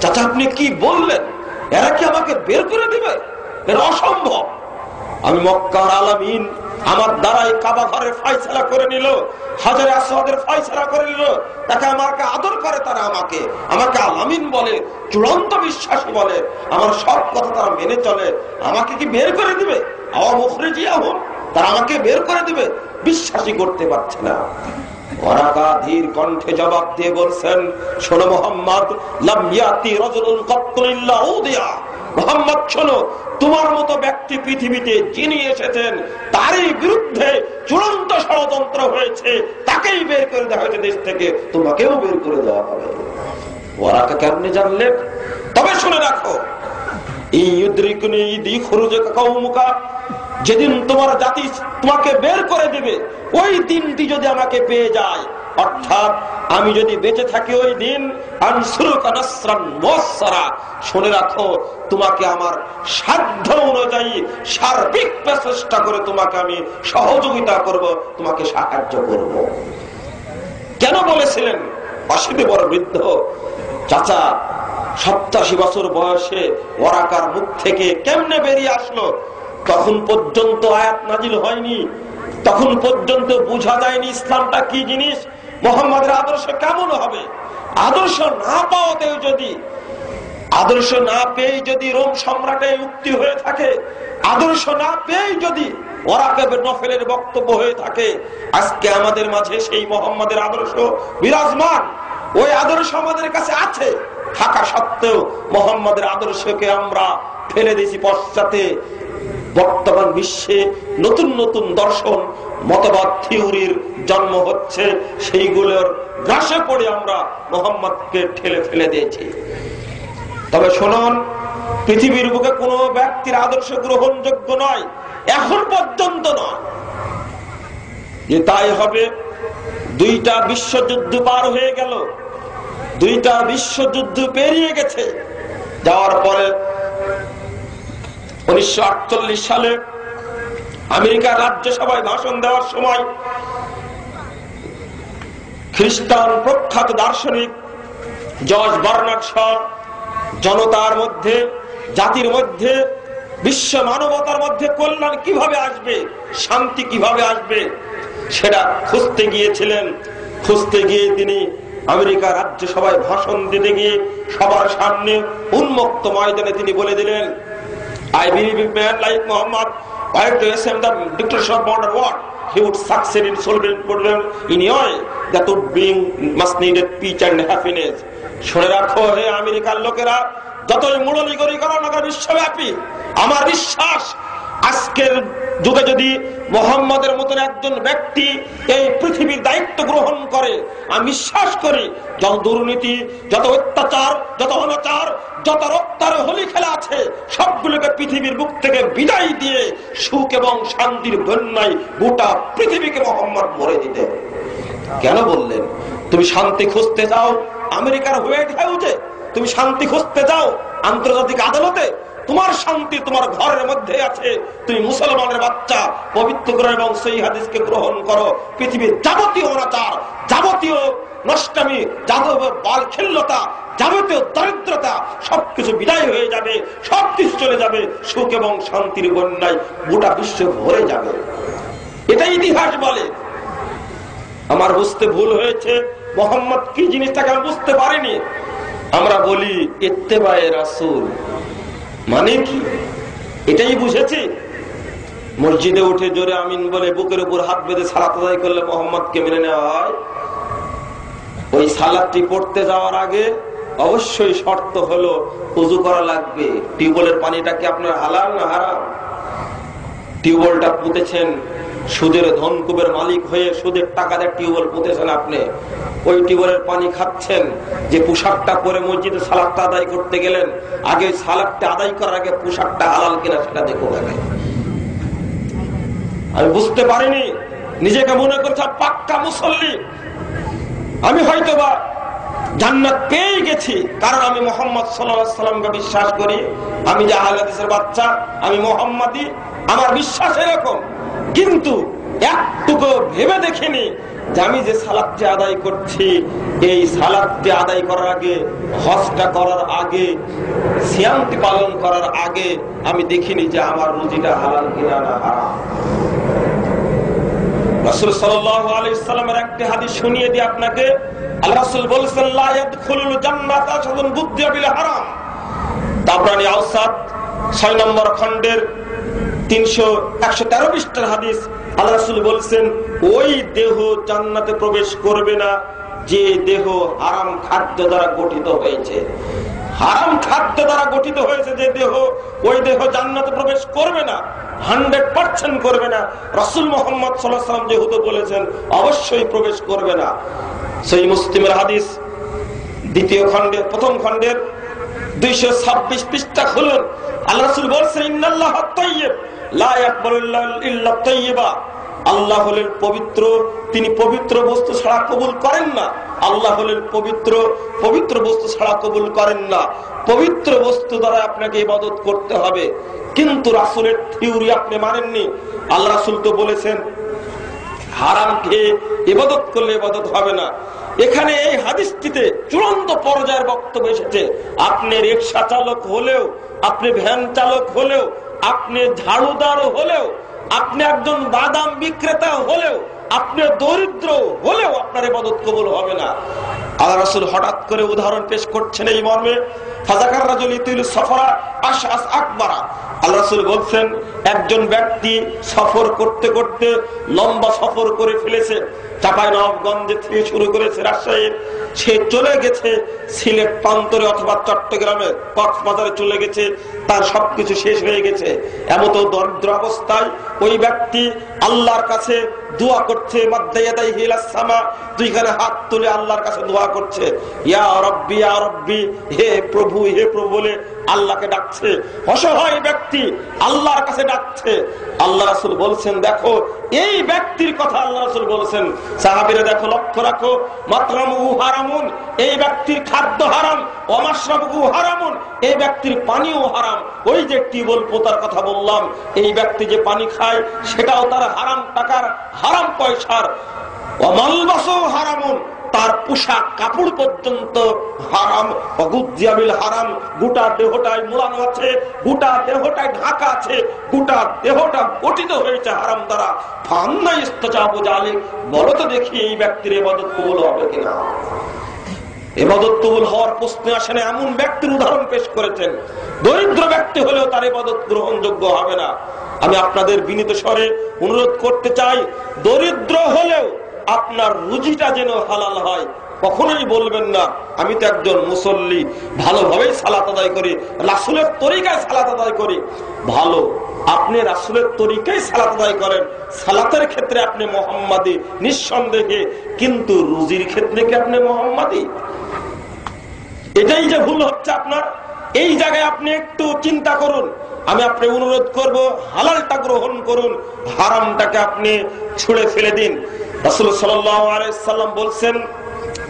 চাচা আপনি কি বললেন? এরা কি আমাকে বের করে দিবে? এটা অসম্ভব। আমি মক্কার আলামিন, আমার দ্বারাই কাবা ঘরের ফয়সালা করে নিল, হাজারে আসওয়াদের ফয়সালা করে নিল, তাকে আমাকে আদর করে, তারা আমাকে আলামিন বলে, চূড়ান্ত বিশ্বাসী বলে, আমার সব কথা তারা মেনে চলে, আমাকে কি বের করে দিবে? মুখরিজিয়াহুম, তারা আমাকে বের করে দিবে? বিশ্বাসই করতে পারছে না। ওয়ারাকা ধীর কণ্ঠে জবাব দিয়ে বলছেন, শোনো মুহাম্মদ, লাম ইয়াতি রাজুলুন কাত্তু ইল্লা উদিয়া, মুহাম্মদ শোনো, তোমার মতো ব্যক্তি পৃথিবীতে যিনি এসেছেন তারই বিরুদ্ধে চূড়ান্ত ষড়যন্ত্র হয়েছে, তাকেই বের করে দেওয়া হয়েছে দেশ থেকে, তোমাকেও বের করে দেওয়া হবে। ওয়ারাকা কেমনে জানলেন? তবে শুনে রাখো, ইউদ্রিকুনি ইখরুজুকা কওমুকা, যেদিন তোমার জাতি তোমাকে বের করে দিবে, ওই দিনটি যদি আমাকে পেয়ে যায়, অর্থাৎ আমি যদি বেঁচে থাকি ওই দিন, আনসুরুকা নাসরান মুয়াসসারা, শুনে রাখো, তোমাকে আমার সাধ্য অনুযায়ী সার্বিক প্রচেষ্টা করে তোমাকে আমি সহযোগিতা করব, তোমাকে সাহায্য করব। কেন বলেছিলেন? অসীমে বড় বৃদ্ধ চাচা, 87 বছর বয়সে ওয়ারাকার মুখ থেকে কেমনে বেরিয়ে আসলো? তখন পর্যন্ত আয়াত নাজিল হয়নি, তখন পর্যন্ত বুঝা যায়নি ইসলামটা কি জিনিস, মুহাম্মাদের আদর্শ কেমন হবে। আদর্শ না পেয়ে যদি রোম সম্রাটের উক্তি হয়ে থাকে, আদর্শ না পেয়ে যদি ওয়ারাকা ইবনে নফলের বক্তব্য হয়ে থাকে, আজকে আমাদের মাঝে সেই মুহাম্মাদের আদর্শ বিরাজমান, ওই আদর্শ আমাদের কাছে আছে, থাকা সত্ত্বেও মুহাম্মাদের আদর্শকে আমরা ফেলে দিয়েছি পশ্চাতে। বর্তমান বিশ্বে নতুন নতুন দর্শন, মতবাদ, থিওরির জন্ম হচ্ছে, সেইগুলোর গ্রাসে পড়ে আমরা মুহাম্মদকে ঠেলে ফেলে দিয়েছি। তবে শুনুন, পৃথিবীর বুকে কোনো ব্যক্তির আদর্শ গ্রহণযোগ্য নয়, এখন পর্যন্ত নয়। যে তাই হবে, 2টা বিশ্বযুদ্ধ পার হয়ে গেল, 2টা বিশ্বযুদ্ধ পেরিয়ে গেছে, যাওয়ার পরে 1948 সালে আমেরিকার রাজ্যসভায় ভাষণ দেওয়ার সময় খ্রিস্টান প্রখ্যাত দার্শনিক জর্জ বার্নার্ড শ জনতার মধ্যে, জাতির মধ্যে, বিশ্ব মানবতার মধ্যে কল্যাণ কিভাবে আসবে, শান্তি কিভাবে আসবে, সেটা খুঁজতে গিয়েছিলেন। খুঁজতে গিয়ে তিনি আমেরিকার রাজ্যসভায় ভাষণ দিতে গিয়ে সবার সামনে উন্মুক্ত ময়দানে তিনি বলে দিলেন, I believe in man like Muhammad, while to assume the dictatorship of modern world, he would succeed in solving problems in a way that would bring much needed peace and happiness. শুনে রাখো হে আমেরিকার লোকেরা, যতই মুড়লিগরি করো না বিশ্বব্যাপী, আমার বিশ্বাস আজকের যুগে যদি মুহাম্মদের মতন একজন ব্যক্তি এই পৃথিবীর দায়িত্ব গ্রহণ করে, আমি বিশ্বাস করি যত দুর্নীতি, যত অত্যাচার, যত অনাচার, যত রক্তার হোলি খেলা আছে, সবগুলোকে পৃথিবীর বুক থেকে বিদায় দিয়ে সুখ এবং শান্তির বন্যায় গোটা পৃথিবীকে মুহাম্মদ ভরে দিতে। কেন বললেন? তুমি শান্তি খুঁজতে যাও আমেরিকার হোয়াইট হাউসে, তুমি শান্তি খুঁজতে যাও আন্তর্জাতিক আদালতে, তোমার শান্তি তোমার ঘরের মধ্যে আছে। তুমি মুসলমানের বাচ্চা, পবিত্র কোরআন এবং সহিহ হাদিসকে গ্রহণ করো। পৃথিবীর যাবতীয় অনাচার, যাবতীয় নষ্টামি, যাবতীয় বালখিল্যতা, যাবতীয় দরিদ্রতা সবকিছু বিদায় হয়ে যাবে, সবকিছু চলে যাবে, সুখ এবং শান্তির বন্যায় গোটা বিশ্ব ভরে যাবে। এটা ইতিহাস বলে। আমার বুঝতে ভুল হয়েছে, মুহাম্মদ কি জিনিসটাকে আমি বুঝতে পারিনি। আমরা বলি ইত্তেবায়ে রাসূল মানে কি, এটাই বুঝেছি। মসজিদে উঠে জোরে আমিন বলে বুকের উপর হাত বেঁধে সালাত আদায় করলে মুহাম্মদকে মেনে নেওয়া হয়। ওই সালাতটি পড়তে যাওয়ার আগে অবশ্যই শর্ত হলো ওযু করা লাগবে। টিউবওয়েলের পানিটা কি আপনার হালাল না হারাম? টিউবওয়েলটা পুঁতেছেন, সুদের ধনকুবের মালিক হয়ে সুদের টাকা দিয়ে টিউবওয়েল পুঁতেছেন আপনি, ওই টিউবওয়েলের পানি খাচ্ছেন। যে পোশাকটা পরে মসজিদে সালাতটা আদায় করতে গেলেন, আগে সালাতটা আদায় করার আগে পোশাকটা হালাল কিনা সেটা দেখুন আগে। আমি বুঝতে পারিনি, নিজেকে মনে করছি পাক্কা মুসল্লি, আমি হয়তোবা জান্নাত পেয়ে গেছি, কারণ আমি মুহাম্মদ সাল্লাল্লাহু আলাইহি সাল্লামকে বিশ্বাস করি। আমি যে আহলে হাদিসের বাচ্চা, আমি মুহাম্মাদি, আমার বিশ্বাস এরকম। কিন্তু একটুকু ভেবে দেখিনি যে আমি যে সালাতটি আদায় করছি, এই সালাতটি আদায় করার আগে, হজটা করার আগে, সিয়ামটি পালন করার আগে আমি দেখিনি যে আমার রুজিটা হালাল কিনা না হারাম। রাসূল সাল্লাল্লাহু আলাইহি সাল্লামের একটি হাদিস শুনিয়ে দিই আপনাকে। আল্লাহ রাসূল বলেছেন, লা ইয়াদখুলুল জান্নাতা শাদুন বুদ্দিয়া বিল হারাম। তাবরানী আওসাত 6 নম্বর খণ্ডের 113 পৃষ্ঠার হাদিস। আল্লাহ রাসূল বলেছেন, ওই দেহ জান্নাতে প্রবেশ করবে না যে দেহ হারাম খাদ্য দ্বারা গঠিত হয়েছে। হারাম খাদ্য দ্বারা গঠিত হয়েছে যে দেহ, ওই দেহ জান্নাতে প্রবেশ করবে না, 100% করবে না। রাসূল মুহাম্মদ সাল্লাল্লাহু আলাইহি ওয়াসাল্লাম যেহেতু বলেছেন, অবশ্যই প্রবেশ করবে না। সহিহ মুসলিমের হাদিস 2য় খণ্ডের 1ম খণ্ডের 226 পৃষ্ঠা খুলুন। আল্লাহ রাসূল বলেছেন, ইন্নাল্লাহা তাইয়্যিব লা ইয়াকবালু ইল্লা তাইয়্যিবা। আল্লাহ হলেন পবিত্র, তিনি পবিত্র বস্তু ছাড়া কবুল করেন না। আল্লাহ হলেন পবিত্র, পবিত্র বস্তু ছাড়া কবুল করেন না। পবিত্র বস্তু দ্বারা আপনাকে ইবাদত করতে হবে। কিন্তু রাসূলের থিওরি আপনি মানেননি। আল্লাহ রাসূল তো বলেছেন হারাম খেয়ে ইবাদত করলে ইবাদত হবে না। এখানে এই হাদিসটিতে চূড়ান্ত পর্যায়ের বক্তব্য এসেছে। আপনি রিকশা চালক হলেও, আপনি ভ্যান চালক হলেও, আপনি ঝাড়ুদার হলেও, আপনি একজন বাদাম বিক্রেতা হলেও, আপনি দরিদ্র হলেও আপনার ইবাদত কবুল হবে না। আল্লাহ রাসূল হঠাৎ করে উদাহরণ পেশ করছেন এই মর্মে, ফাযাকার রাজুল ইতিল সফরা আশআস আকবারা। আল্লাহ রাসূল বলছেন, একজন ব্যক্তি সফর করতে করতে লম্বা সফর করে ফেলেছে, চাঁপাইনবাবগঞ্জ থেকে শুরু করেছে রাজশাহীর, সে চলে গেছে সিলেট প্রান্তরে অথবা চট্টগ্রামে কক্সবাজারে চলে গেছে, তার সবকিছু শেষ হয়ে গেছে। এমত দরিদ্র অবস্থায় ওই ব্যক্তি আল্লাহর কাছে দোয়া করছে, মাদ্দায়াদাইহি ইলাস সামা, দুইখানে হাত তুলে আল্লাহর কাছে দোয়া করছে, ইয়া রাব্বি ইয়া রাব্বি, হে প্রভু হে প্রভু বলে আল্লাহকে ডাকছে। অসহায় ব্যক্তি আল্লাহর কাছে ডাকছে। আল্লাহ রাসূল বলছেন, দেখো এই ব্যক্তির কথা আল্লাহ রাসূল বলেছেন, সাহাবীরা দেখো লক্ষ্য রাখো, মাতরামুহু হারামুন, এই ব্যক্তির খাদ্য হারাম, ওয়া মাশরাবুহু হারামুন, এই ব্যক্তির পানিও হারাম। ওই যে টিউবওয়েল পোতার কথা বললাম, এই ব্যক্তি যে পানি খায় সেটাও তার হারাম টাকার, হারাম পয়সার। ওয়া মালবাসুহু হারামুন, তার পোশাক কাপড় পর্যন্ত হারাম। অগুজ্জাবিল হারাম, গোটা দেহটায় মোড়ানো আছে, গোটা দেহটায় ঢাকা আছে, গোটা দেহটা গঠিত হয়েছে হারাম দ্বারা। ফান্না ইস্তাজাবু যালিক, বলো তো দেখি এই ব্যক্তির ইবাদত কবুল হবে কিনা। ইবাদত কবুল হওয়ার প্রশ্ন আসে না, এমন ব্যক্তির উদাহরণ পেশ করেছেন। দরিদ্র ব্যক্তি হলেও তার ইবাদত গ্রহণযোগ্য হবে না। আমি আপনাদের বিনীত স্বরে অনুরোধ করতে চাই, দরিদ্র হলেও আপনার রুজিটা যেন হালাল হয়। কখনোই বলবেন না আমি তো একজন মুসল্লি, ভালোভাবেই সালাত আদায় করি, রাসূলের তরিকায় সালাত আদায় করি। ভালো, আপনি রাসূলের তরিকায় সালাত আদায় করেন, সালাতের ক্ষেত্রে আপনি মুহাম্মাদি নিঃসন্দেহে, কিন্তু রুজির ক্ষেত্রে কি আপনি মুহাম্মাদি? এটাই যে ভুল হচ্ছে আপনার। এই জায়গায় আপনি একটু চিন্তা করুন। আমি আপনি অনুরোধ করব, হালালটা গ্রহণ করুন, হারামটাকে আপনি ছুঁড়ে ফেলে দিন। রাসূল সাল্লাল্লাহু আলাইহি সাল্লাম বলছেন,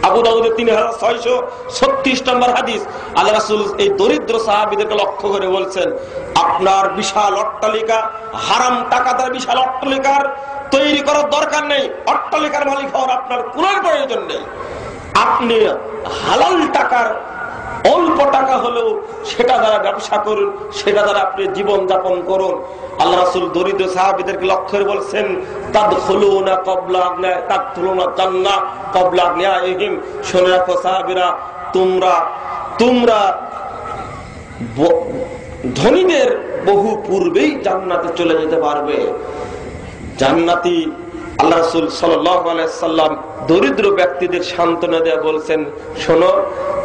আবু দাউদের 3636 নম্বর হাদিস, আল্লাহ রাসূল এই দরিদ্র সাহাবীদেরকে লক্ষ্য করে বলছেন, আপনার বিশাল অট্টালিকা, হারাম টাকাদার বিশাল অট্টালিকার তৈরি করার দরকার নেই, অট্টালিকার মালিক হওয়ার আপনার কোনো প্রয়োজন নেই। আপনি হালাল টাকার, অল্প টাকা হলেও সেটা দ্বারা ব্যবসা করুন, সেটা দ্বারা আপনি জীবন যাপন করুন। আল্লাহ রাসূল দরিদ্র সাহাবীদেরকে লক্ষ্য করে বলছেন, তাদখুলুনা ক্বাবলা তাদখুলুনা জান্নাহ ক্বাবলা আগনিয়াহিম। শুনে রাখো সাহাবীরা, তোমরা ধনীদের বহু পূর্বেই জান্নাতে চলে যেতে পারবে। জান্নাতি আল্লাহ রাসূল সাল্লাল্লাহু আলাইহি সাল্লাম দরিদ্র ব্যক্তিদের সান্ত্বনা দেয়া বলছেন, শোনো,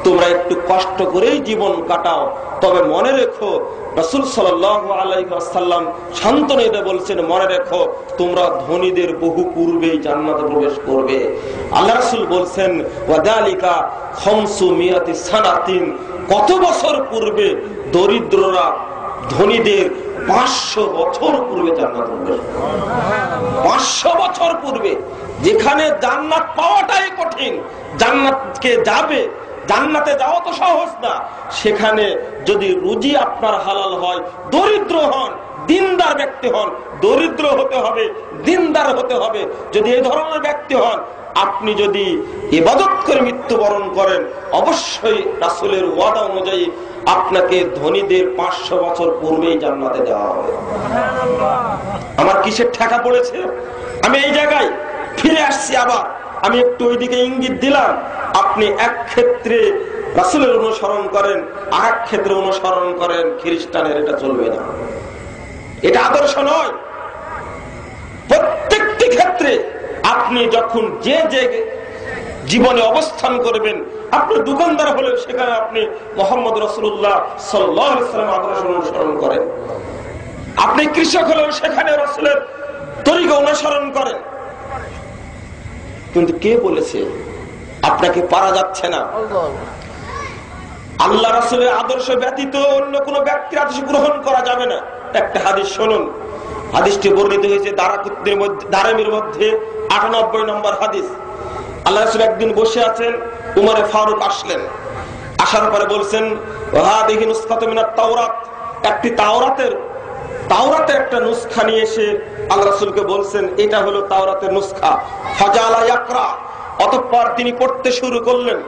তোমরা একটু কষ্ট করেই জীবন কাটাও, তবে মনে রেখো, রাসূল সাল্লাল্লাহু আলাইহি ওয়াসাল্লাম সান্ত্বনা দিয়ে বলছেন, মনে রেখো তোমরা ধনীদের বহু পূর্বেই জান্নাতে প্রবেশ করবে। আল্লাহ রাসূল বলছেন, ওয়াদালিকা 500 সানাতিন, কত বছর পূর্বে? দরিদ্ররা ধনীদের 500 বছর পূর্বে জান্নাতে প্রবেশ করবে। 500 বছর পূর্বে, যেখানে জান্নাত পাওয়াটাই কঠিন, জান্নাতে যাওয়া তো সহজ না, সেখানে যদি রুজি আপনার হালাল হয়, দরিদ্র হন, দিনদার ব্যক্তি হন, দরিদ্র হতে হবে, দিনদার হতে হবে। যদি এই ধরনের ব্যক্তি হন, আপনি যদি ইবাদত করে মৃত্যুবরণ করেন, অবশ্যই রাসূলের ওয়াদা অনুযায়ী আপনাকে ধনীদের 500 বছর পূর্বেই জান্নাতে দেওয়া হবে। আমার কিসের ঠেকা পড়েছে? আমি এই জায়গায় ফিরে আসছি আবার। আমি একটু ওইদিকে ইঙ্গিত দিলাম, আপনি এক ক্ষেত্রে রাসূলের অনুসরণ করেন, আর এক ক্ষেত্রে অনুসরণ করেন খ্রিস্টানের, এটা চলবে না, এটা আদর্শ নয়। প্রত্যেকটি ক্ষেত্রে আপনি যখন যে জীবনে অবস্থান করবেন, আপনি দোকানদার হলে সেখানে আপনি মুহাম্মদ রাসূলুল্লাহ সাল্লাল্লাহু আলাইহি ওয়াসাল্লাম আদর্শ অনুসরণ করেন। আপনি কৃষক হলেও সেখানে রাসূলের তরিকা অনুসরণ করেন। কিন্তু কে বলেছে আপনাকে পারা যাচ্ছে না? আল্লাহ রাসূলের আদর্শ ব্যতীত অন্য কোন ব্যক্তির আদর্শ গ্রহণ করা যাবে না। একটা হাদিস শুনুন, হাদিসটি বর্ণিত হয়েছে দারামির মধ্যে 98 নম্বর হাদিস। আল্লাহ রাসূল একদিন বসে আছেন, উমরে ফারুক আসলেন, আসার পরে বলছেন, হাদিহি নুসখাতু মিনাত তাওরাত, একটি তাওরাতের একটা নুসখা নিয়ে এসে আল্লাহ রাসূলকে বলছেন, এটা হলো তাওরাতের নুসখা। ফাজালা ইয়াকরা, অতঃপর তিনি পড়তে শুরু করলেন।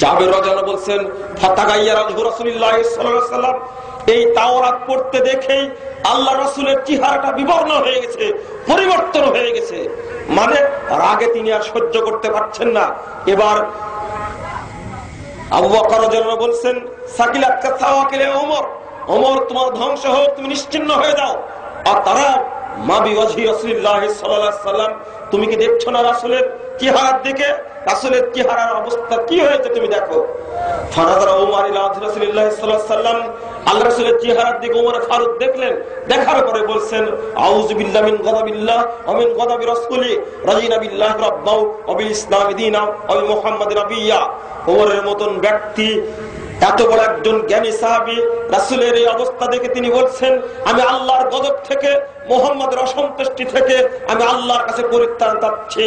জাবের রাদিয়াল্লাহু বলছেন, ফাতাগায়্যারা রাসূলুল্লাহ সাল্লাল্লাহু আলাইহি ওয়াসাল্লাম, এই তাওরাত পড়তে দেখেই আল্লাহ রাসূলের চেহারাটা বিবর্ণ হয়ে গেছে, পরিবর্তন হয়ে গেছে। মানে রাগে তিনি আর সহ্য করতে পারছেন না। এবার আবু বকর রাদিয়াল্লাহু বলছেন, সাকিলাতকা সাওয়াকিলে ওমর, ওমর তোমার ধ্বংস হোক, তুমি নিশ্চিহ্ন হয়ে যাও। আর তারা মাবি ওয়াজহি রাসূলুল্লাহ সাল্লাল্লাহু আলাইহি ওয়াসাল্লাম, তুমি কি দেখছো না রাসূলের চেহারার দিকে? রাসূলের চেহারার অবস্থা কি হয়েছে তুমি দেখো। ফানাযারা ওমর ইলা রাসূলিল্লাহ সাল্লাল্লাহু আলাইহি ওয়াসাল্লাম, আল্লাহ রাসূলের চেহারার দিকে ওমর ফারুক দেখলেন, দেখার পরে বলছেন, আউযু বিল্লাহি মিন গাযাবিল্লাহ ওয়া মিন গাযাবি রাসূলি, রাজিনা বিল্লাহি রাব্বাও ওয়া বিল ইসলামি দীনা ওয়া বি মুহাম্মাদিন নাবিয়্যা। ওমরের মতন ব্যক্তি, এত বড় একজন জ্ঞানী সাহাবী, রাসূলের এই অবস্থা দেখে তিনি বলছেন, আমি আল্লাহর গজব থেকে, মুহাম্মাদের অসন্তুষ্টি থেকে আমি আল্লাহর কাছে পরিত্রাণ চাচ্ছি।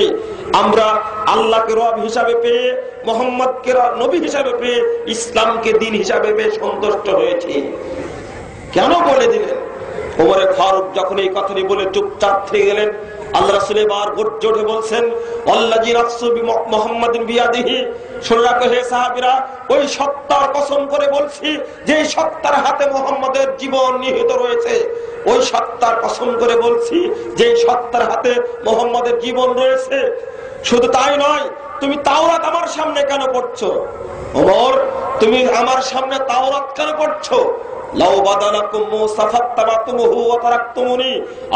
আমরা আল্লাহকে রব হিসাবে পেয়ে, মুহাম্মদকে নবী হিসাবে পেয়ে, ইসলামকে দ্বীন হিসাবে পেয়ে সন্তুষ্ট হয়েছি। কেন বলে দিলেন? ওমরে ফারুক যখন এই কথাটি বলে চুপচাপ থেকে গেলেন, আল্লাহ রাসূল এবার গর্জে উঠে বলছেন, আল্লাযী নাফসু বিমুহাম্মাদিন বিয়াদিহি, শুনে রাখো হে সাহাবীরা, ওই সত্তার কসম করে বলছি যে সত্তার হাতে মুহাম্মাদের জীবন নিহিত রয়েছে। ওই সত্তার কসম করে বলছি যে সত্তার হাতে মুহাম্মাদের জীবন রয়েছে। শুধু তাই নয়, তুমি তাওরাত আমার সামনে কেন পড়ছো? ওমর, তুমি আমার সামনে তাওরাত কেন পড়ছো?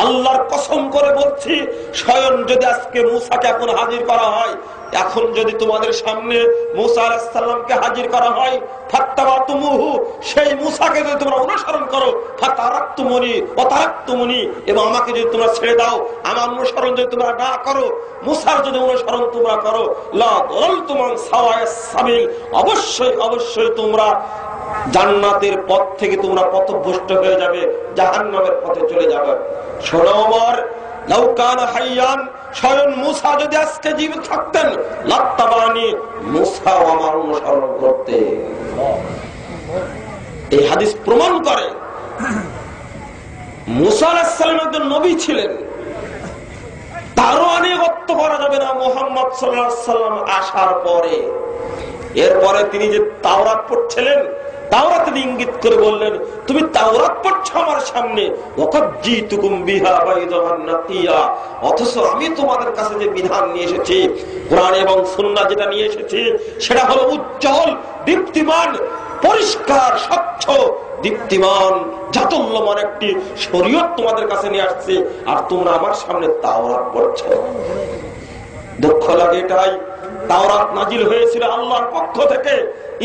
আল্লাহর কসম করে বলছি, স্বয়ং যদি আজকে মূসাকে এখন হাজির করা হয়, এখন যদি তোমাদের সামনে মূসা আলাইহিস সালামকে হাজির করা হয়, ফাত্তাবাতুমুহু, সেই মূসাকে যদি তোমরা অনুসরণ করো, ফাতারাকতুমুনি ওয়া তারাকতুমুনি, এবং আমাকে যদি তোমরা ছেড়ে দাও, আমার অনুসরণ যদি তোমরা না করো, মূসার যদি অনুসরণ তোমরা করো, লা দালালতুম আন সাওয়াইস সাবিল, অবশ্যই অবশ্যই তোমরা জান্নাতের পথ থেকে তোমরা পথভ্রষ্ট হয়ে যাবে, জাহান্নামের পথে চলে যাবে। শোনো ওমর, লাউ কানা হাইয়ান, স্বয়ং মূসা যদি আজকে জীবিত থাকতেন, লাত্তাবানি, মূসা আমার অনুসরণ করতে। এই হাদিস প্রমাণ করে মূসা আলাইহিস সালাম একজন নবী ছিলেন, তারও আনুগত্য করা যাবে না মুহাম্মদ সাল্লাল্লাহু আলাইহি ওয়াসাল্লাম আসার পরে। এরপরে তিনি যে তাওরাত পড়ছিলেন, তাওরাতে ইঙ্গিত করে বললেন, তুমি তাওরাত পড়ছো আমার সামনে, ওয়াকাদ জিতুকুম বিহা বাইদান নাকিয়া, অথচ আমি তোমাদের কাছে যে বিধান নিয়ে এসেছি, কোরআন এবং সুন্নাহ যেটা নিয়ে এসেছি, সেটা হলো উজ্জ্বল, দীপ্তিমান, পরিষ্কার, স্বচ্ছ, দীপ্তিমান, জাতুল্যমান একটি শরীয়ত তোমাদের কাছে নিয়ে আসছে, আর তোমরা আমার সামনে তাওরাত পড়ছো। দুঃখ লাগে এটাই, তাওরাত নাজিল হয়েছিল আল্লাহর পক্ষ থেকে,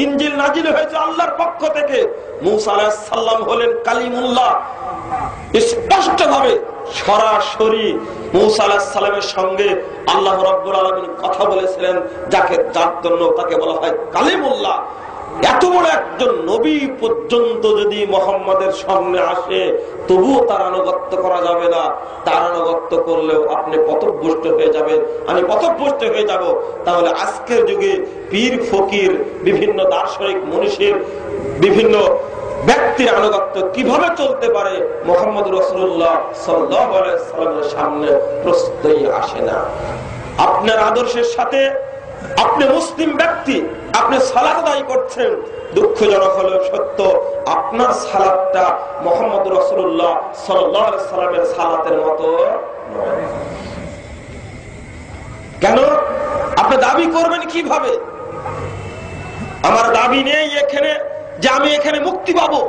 ইনজিল নাজিল হয়েছে আল্লাহর পক্ষ থেকে। মূসা আলাইহিস সালাম হলেন কালিমুল্লাহ, স্পষ্টভাবে সরাসরি মূসা আলাইহিস সালামের সঙ্গে আল্লাহ রাব্বুল আলামিন কথা বলেছিলেন, যার জন্য তাকে বলা হয় কালিমুল্লাহ। এত বড় একজন নবী পর্যন্ত যদি মুহাম্মাদের সামনে আসে, তবুও তার আনুগত্য করা যাবে না। তার আনুগত্য করলেও আপনি পথভ্রষ্ট হয়ে যাবেন, আমি পথভ্রষ্ট হয়ে যাব। তাহলে আজকের যুগে পীর ফকির, বিভিন্ন দার্শনিক মনীষীর, বিভিন্ন ব্যক্তির আনুগত্য কিভাবে চলতে পারে মুহাম্মদ রাসূলুল্লাহ সাল্লাল্লাহু আলাইহি ওয়াসাল্লামের সামনে প্রশ্নই আসে না। আপনার আদর্শের সাথে, আপনি মুসলিম ব্যক্তি, আপনি সালাত আদায় করছেন, দুঃখজনক হলেও সত্য, আপনার সালাতটা মুহাম্মদ রাসূলুল্লাহ সাল্লাল্লাহু আলাইহি ওয়াসাল্লামের সালাতের মতো নয়। কেন? আপনি দাবি করবেন কিভাবে? আমার দাবি নেই এখানে যে আমি এখানে মুক্তি পাবো।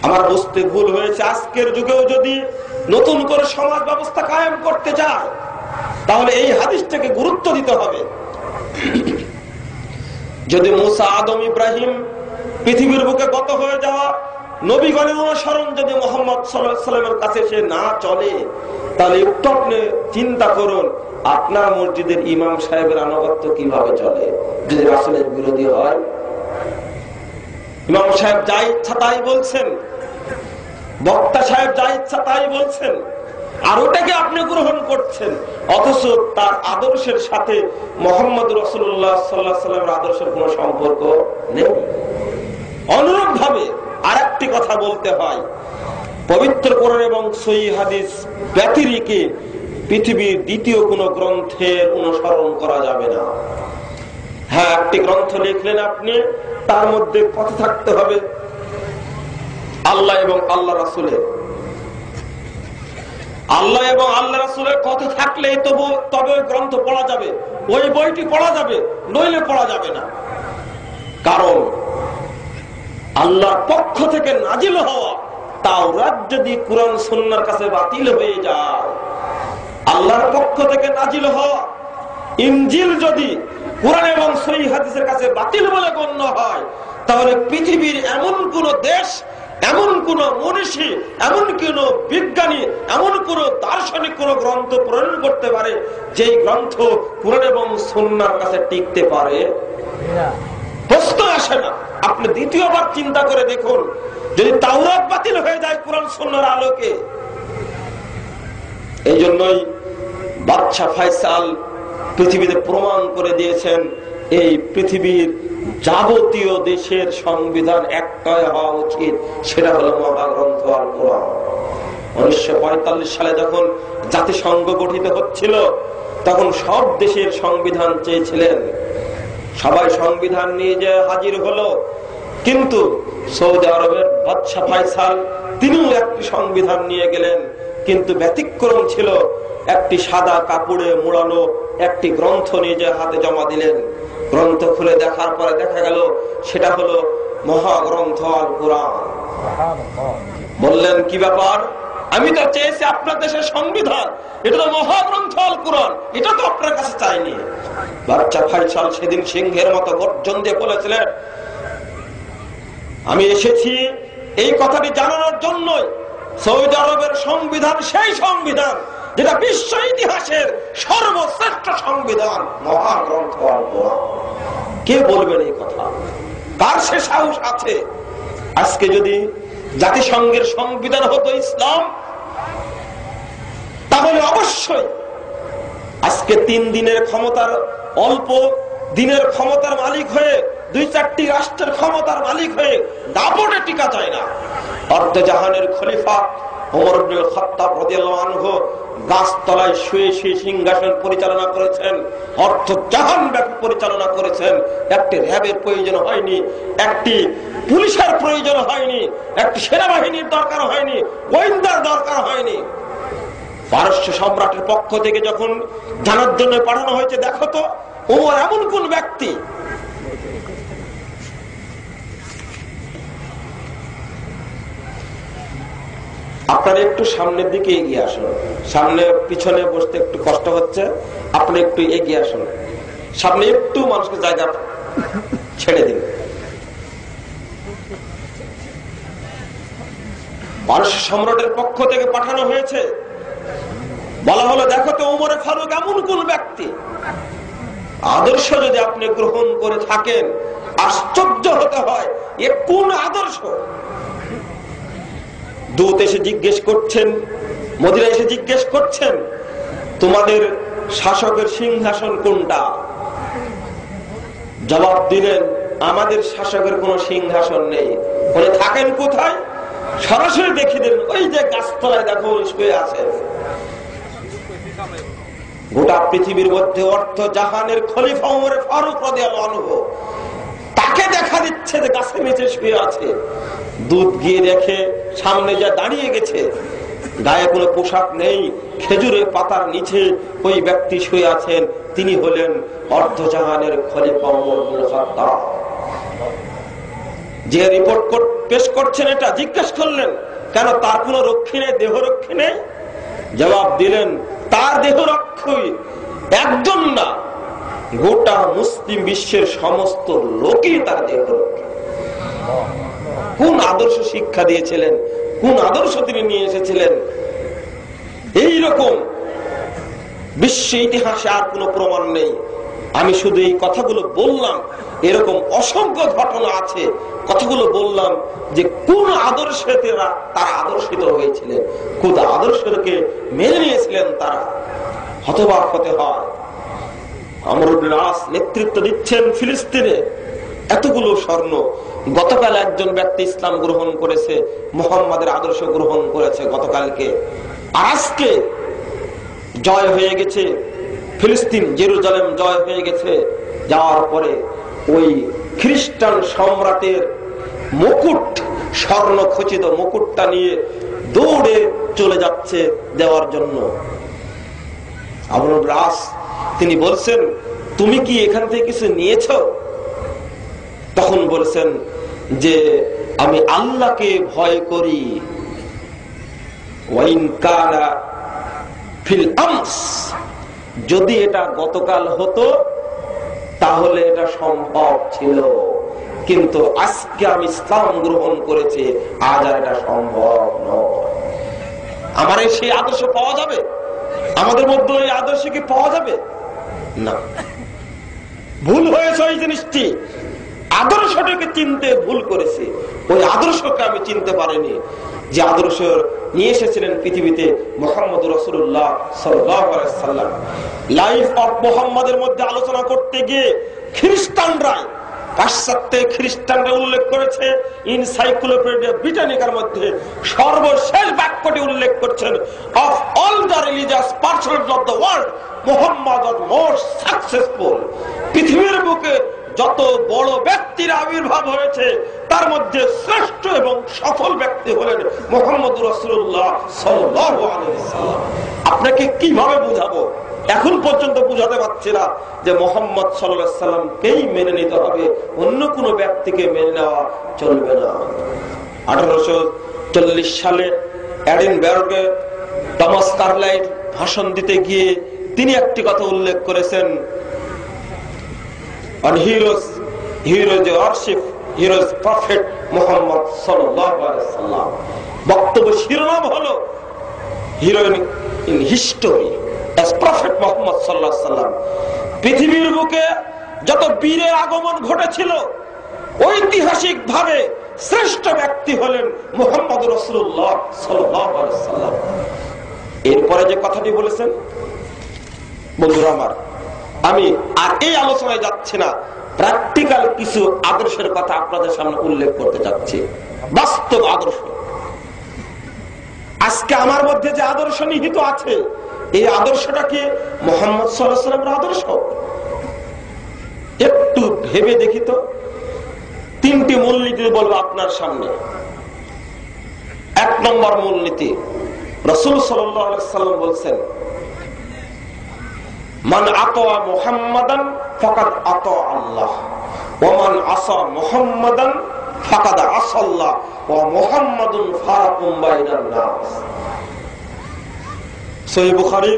আমার বুঝতে ভুল হয়েছে। আজকের যুগেও যদি নতুন করে সমাজ ব্যবস্থা কায়েম করতে চায়, তাহলে এই হাদিসটাকে গুরুত্ব দিতে হবে। যদি মুসা, আদম, ইব্রাহিম, পৃথিবীর বুকে গত হয়ে যাওয়া নবীগণের অনুসরণ যদি মুহাম্মদ সাল্লাল্লাহু আলাইহি ওয়াসাল্লামের কাছে সে না চলে, তাহলে একটু আপনি চিন্তা করুন, আপনার মসজিদের ইমাম সাহেবের আনুগত্য কিভাবে চলে যদি রাসূলের বিরোধী হয়? ইমাম সাহেব যা ইচ্ছা তাই বলছেন, বক্তা সাহেব যা ইচ্ছা তাই বলছেন, আর ওটাকে আপনি গ্রহণ করছেন, অথচ তার আদর্শের সাথে মুহাম্মদ রাসূলুল্লাহ সাল্লাল্লাহু আলাইহি ওয়াসাল্লামের আদর্শের কোনো সম্পর্ক নেই। অনুরূপ ভাবে আরেকটি কথা বলতে হয়, পবিত্র কোরআন এবং সহিহ হাদিস ব্যতিরেকে পৃথিবীর দ্বিতীয় কোনো গ্রন্থের অনুসরণ করা যাবে না। হ্যাঁ, একটি গ্রন্থ লিখলেন আপনি, তার মধ্যে কথা থাকতে হবে আল্লাহ এবং আল্লাহ রাসূলের। আল্লাহ এবং আল্লাহ রাসূলের কথা থাকলেই তবে গ্রন্থ পড়া যাবে, ওই বইটি পড়া যাবে, নইলে পড়া যাবে না। কারণ আল্লাহর পক্ষ থেকে নাজিল হওয়া তাওরাত যদি কুরআন সুন্নাহর কাছে বাতিল হয়ে যায়, আল্লাহর পক্ষ থেকে নাজিল হওয়া ইনজিল যদি কুরআন এবং সহিহ হাদিসের কাছে বাতিল বলে গণ্য হয়, তাহলে পৃথিবীর এমন কোন দেশ, এমন কোন মনীষী, এমন কোন বিজ্ঞানী, এমন কোন দার্শনিক কোন গ্রন্থ প্রণয়ন করতে পারে যেই গ্রন্থ কুরআন এবং সুন্নাহর কাছে টিকতে পারে? প্রশ্ন আসে না। আপনি দ্বিতীয়বার চিন্তা করে দেখুন, যদি তাওরাত বাতিল হয়ে যায় কুরআন সুন্নাহর আলোকে। এই জন্যই বাদশা ফয়সাল পৃথিবীতে প্রমাণ করে দিয়েছেন, এই পৃথিবীর যাবতীয় দেশের সংবিধান একটাই হওয়া উচিত, সেটা হলো মহাগ্রন্থ আল কোরআন। 1945 সালে যখন জাতিসংঘ গঠিত হচ্ছিল, তখন সব দেশের সংবিধান চেয়েছিলেন, সবাই সংবিধান নিয়ে যে হাজির হলো, কিন্তু সৌদি আরবের বাদশা ফয়সাল তিনিও একটি সংবিধান নিয়ে গেলেন, কিন্তু ব্যতিক্রম ছিল, একটি সাদা কাপড়ে মোড়ানো একটি গ্রন্থ নিজে হাতে জমা দিলেন। গ্রন্থ খুলে দেখার পরে দেখা গেল সেটা হলো মহাগ্রন্থ আল কোরআন। বললেন, কি ব্যাপার, আমি তো চেয়েছি আপনার দেশের সংবিধান, এটা তো মহাগ্রন্থ আল কুরআন, এটা তো আপনার কাছে চাইনি। বাচ্চা ফাইসাল সেদিন সিংহের মতো গর্জন দিয়ে বলেছিলেন, আমি এসেছি এই কথাটি জানানোর জন্যই সৌদি আরবের সংবিধান সেই সংবিধান যেটা বিশ্ব ইতিহাসের সর্বশ্রেষ্ঠ সংবিধান, মহাগ্রন্থ আল কুরআন। কে বলবেন এই কথা? কার সে সাহস আছে? আজকে যদি জাতিসংঘের সংবিধান হতো ইসলাম, তাহলে অবশ্যই আজকে 3 দিনের ক্ষমতার, অল্প দিনের ক্ষমতার মালিক হয়ে 2-4টি রাষ্ট্রের ক্ষমতার মালিক হয়ে দাপটে টিকা যায় না। অর্ধজাহানের খলিফা ওমর ইবনুল খাত্তাব রাদিয়াল্লাহু আনহু গাছতলায় শুয়ে শুয়ে সিংহাসন পরিচালনা করেছেন, অর্ধজাহান ব্যাপী পরিচালনা করেছেন। একটি র্যাবের প্রয়োজন হয়নি, একটি পুলিশের প্রয়োজন হয়নি, একটি সেনাবাহিনীর দরকার হয়নি, গোয়েন্দার দরকার হয়নি। পারস্য সম্রাটের পক্ষ থেকে যখন জানার জন্য পাঠানো হয়েছে, দেখো তো ওমর এমন কোন ব্যক্তি, আপনারা একটু সামনের দিকে এগিয়ে আসুন। সামনে পিছনে বসতে একটু কষ্ট হচ্ছে, আপনি একটু এগিয়ে আসুন, সামনে একটু মানুষকে জায়গা ছেড়ে দিন। পারস্য সম্রাটের পক্ষ থেকে পাঠানো হয়েছে, বলা হলো দেখো তো ওমরে ফারুক এমন কোন ব্যক্তি, আদর্শ যদি আপনি গ্রহণ করে থাকেন আশ্চর্য হতে হয়, এ কোন আদর্শ? দূত এসে জিজ্ঞেস করছেন, মদিনা এসে জিজ্ঞেস করছেন, তোমাদের শাসকের সিংহাসন কোনটা? জবাব দিলেন, আমাদের শাসকের কোন সিংহাসন নেই। বলে থাকেন কোথায়? সরাসরি দেখিয়ে দিলেন, ওই যে গাছতলায় দেখো শুয়ে আছে। গোটা পৃথিবীর মধ্যে অর্ধজাহানের খলিফা ওমর ফারুক রাদিয়াল্লাহু আনহু, তাকে দেখা দিচ্ছে যে গাছের নিচে শুয়ে আছে। দুধ গিয়ে দেখে সামনে যা দাঁড়িয়ে গেছে, গায়ে কোনো পোশাক নেই, খেজুরের পাতার নিচে ওই ব্যক্তি শুয়ে আছেন। তিনি হলেন অর্ধজাহানের খলিফা ওমর ইবনুল খাত্তাব। যে রিপোর্ট পেশ করছেন এটা জিজ্ঞেস করলেন, কেন তার কোনো রক্ষী নেই, দেহ রক্ষী নেই? জবাব দিলেন, তার দেহ রক্ষী একজন না, গোটা মুসলিম বিশ্বের সমস্ত লোকই তার দেহ রক্ষী। কোন আদর্শ শিক্ষা দিয়েছিলেন, কোন আদর্শ তিনি নিয়ে এসেছিলেন? এইরকম বিশ্ব ইতিহাসে আর কোন প্রমাণ নেই। আমি শুধু এই কথাগুলো বললাম, এরকম অসংখ্য ঘটনা আছে। কথাগুলো বললাম যে কোন আদর্শে তারা আদর্শিত হয়েছিলেন, কোন আদর্শকে মেনে নিয়েছিলেন তারা। হতবাক হতে হয়। আমর ইবনে আস নেতৃত্ব দিচ্ছেন ফিলিস্তিনে, এতগুলো স্বর্ণ। গতকাল একজন ব্যক্তি ইসলাম গ্রহণ করেছে, মুহাম্মাদের আদর্শ গ্রহণ করেছে গতকালকে। আজকে জয় হয়ে গেছে ফিলিস্তিন, জেরুজালেম জয় হয়ে গেছে। যাওয়ার পরে ওই খ্রিস্টান সম্রাটের মুকুট, স্বর্ণ খচিত মুকুটটা নিয়ে দৌড়ে চলে যাচ্ছে দেওয়ার জন্য। আমর ইবনে আস তিনি বলছেন, তুমি কি এখান থেকে কিছু নিয়েছ? তখন বলছেন যে আমি আল্লাহকে ভয় করি। ওয়াইন কানা ফিল আমস, যদি এটা গতকাল হতো তাহলে এটা সম্ভব ছিল, কিন্তু আজকে আমি ইসলাম গ্রহণ করেছি, আজ আর এটা সম্ভব নয়। আমার সেই আদর্শ পাওয়া যাবে? আমাদের মধ্যে এই আদর্শ কি পাওয়া যাবে? না, ভুল হয়েছে ওই জিনিসটি। আদর্শটাকে চিনতে ভুল করেছে, ওই আদর্শকে আমি চিনতে পারিনি যে আদর্শ নিয়ে এসেছিলেন পৃথিবীতে মুহাম্মদ রাসূলুল্লাহ সাল্লাল্লাহু আলাইহি ওয়াসাল্লাম। লাইফ অফ মুহাম্মাদের মধ্যে আলোচনা করতে গিয়ে খ্রিস্টানরা, পাশ্চাত্যে খ্রিস্টানরা উল্লেখ করেছে এনসাইক্লোপিডিয়া ব্রিটানিকার মধ্যে সর্বশেষ বাক্যটি উল্লেখ করছেন, of all the religious persons of the world Muhammad was most successful. পৃথিবীর বুকে যত বড় ব্যক্তির আবির্ভাব হয়েছে তার মধ্যে শ্রেষ্ঠ এবং সফল ব্যক্তি হলেন মুহাম্মদ রাসূলুল্লাহ সাল্লাল্লাহু আলাইহি ওয়াসাল্লাম। আপনাকে কিভাবে বুঝাবো? এখন পর্যন্ত বুঝাতে পারছি না যে মুহাম্মদ সাল্লাল্লাহু আলাইহি ওয়াসাল্লামকেই মেনে নিতে হবে, অন্য কোনো ব্যক্তিকে মেনে নেওয়া চলবে না। 1840 সালে এডিনবার্গে টমাস কার্লাইল ভাষণ দিতে গিয়ে তিনি একটি কথা উল্লেখ করেছেন, on heroes heroes warship heroes prophet Muhammad সাল্লাল্লাহু আলাইহি ওয়াসাল্লাম। বক্তব্য শিরোনাম হলো hero in history as prophet Muhammad সাল্লাল্লাহু আলাইহি ওয়াসাল্লাম। পৃথিবীর বুকে যত বীরের আগমন ঘটেছিল ঐতিহাসিক ভাবে শ্রেষ্ঠ ব্যক্তি হলেন মুহাম্মদ রাসূলুল্লাহ সাল্লাল্লাহু আলাইহি ওয়াসাল্লাম। এরপরে যে কথাটি বলেছেন, বন্ধুরা আমার, আমি আর এই আলোচনায় যাচ্ছি না, প্র্যাকটিক্যাল কিছু আদর্শের কথা আপনাদের সামনে উল্লেখ করতে যাচ্ছি, বাস্তব আদর্শ। আজকে আমার মধ্যে যে আদর্শ নিহিত আছে, এই আদর্শটা কি মুহাম্মদ সাল্লাল্লাহু আলাইহি ওয়াসাল্লামের আদর্শ? একটু ভেবে দেখি তো। তিনটি মূলনীতি বলবো আপনার সামনে। এক নম্বর মূলনীতি, রাসূল সাল্লাল্লাহু আলাইহি ওয়াসাল্লাম বলছেন, মান আতা মুহাম্মাদান ফাকাদ আতা আল্লাহ ওয়া মান আসা মুহাম্মাদান ফাকাদ আসাল্লাহ ওয়া মুহাম্মাদুন ফারাকুম বাইনান নাস। সহিহ বুখারী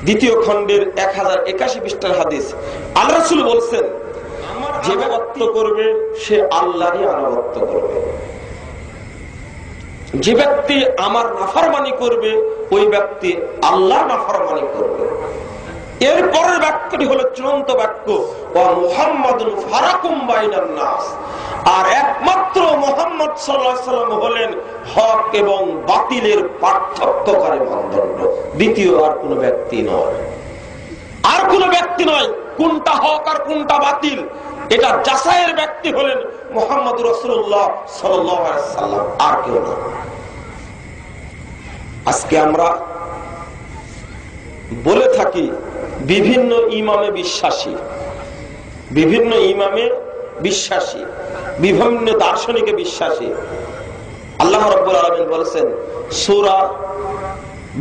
দ্বিতীয় খণ্ডের 1081 পৃষ্ঠার হাদিস। আল্লাহ রাসূল বলছেন, যে আনুগত্য করবে সে আল্লাহরই আনুগত্য করবে, যে ব্যক্তি আমার নাফরমানি করবে ওই ব্যক্তি আল্লাহ নাফরমানি করবে। এরপরের বাক্যটি হলো চূড়ান্ত বাক্য, ওয়া মুহাম্মাদুন ফারাকুম বাইনান নাস। আর একমাত্র মুহাম্মদ সাল্লাল্লাহু আলাইহি ওয়াসাল্লাম হলেন হক এবং বাতিলের পার্থক্যকারী মানদণ্ড। দ্বিতীয় আর কোন ব্যক্তি নয়, আর কোন ব্যক্তি নয়। কোনটা হক আর কোনটা বাতিল এটা যাচাইয়ের ব্যক্তি হলেন মুহাম্মদ রাসূলুল্লাহ সাল্লাল্লাহু আলাইহি ওয়াসাল্লাম, আর কেউ না। আজকে আমরা বলে থাকি বিভিন্ন ইমামে বিশ্বাসী, বিভিন্ন ইমামে বিশ্বাসী, বিভিন্ন দার্শনিকে বিশ্বাসী। আল্লাহ রাব্বুল আলামিন বলেছেন সূরা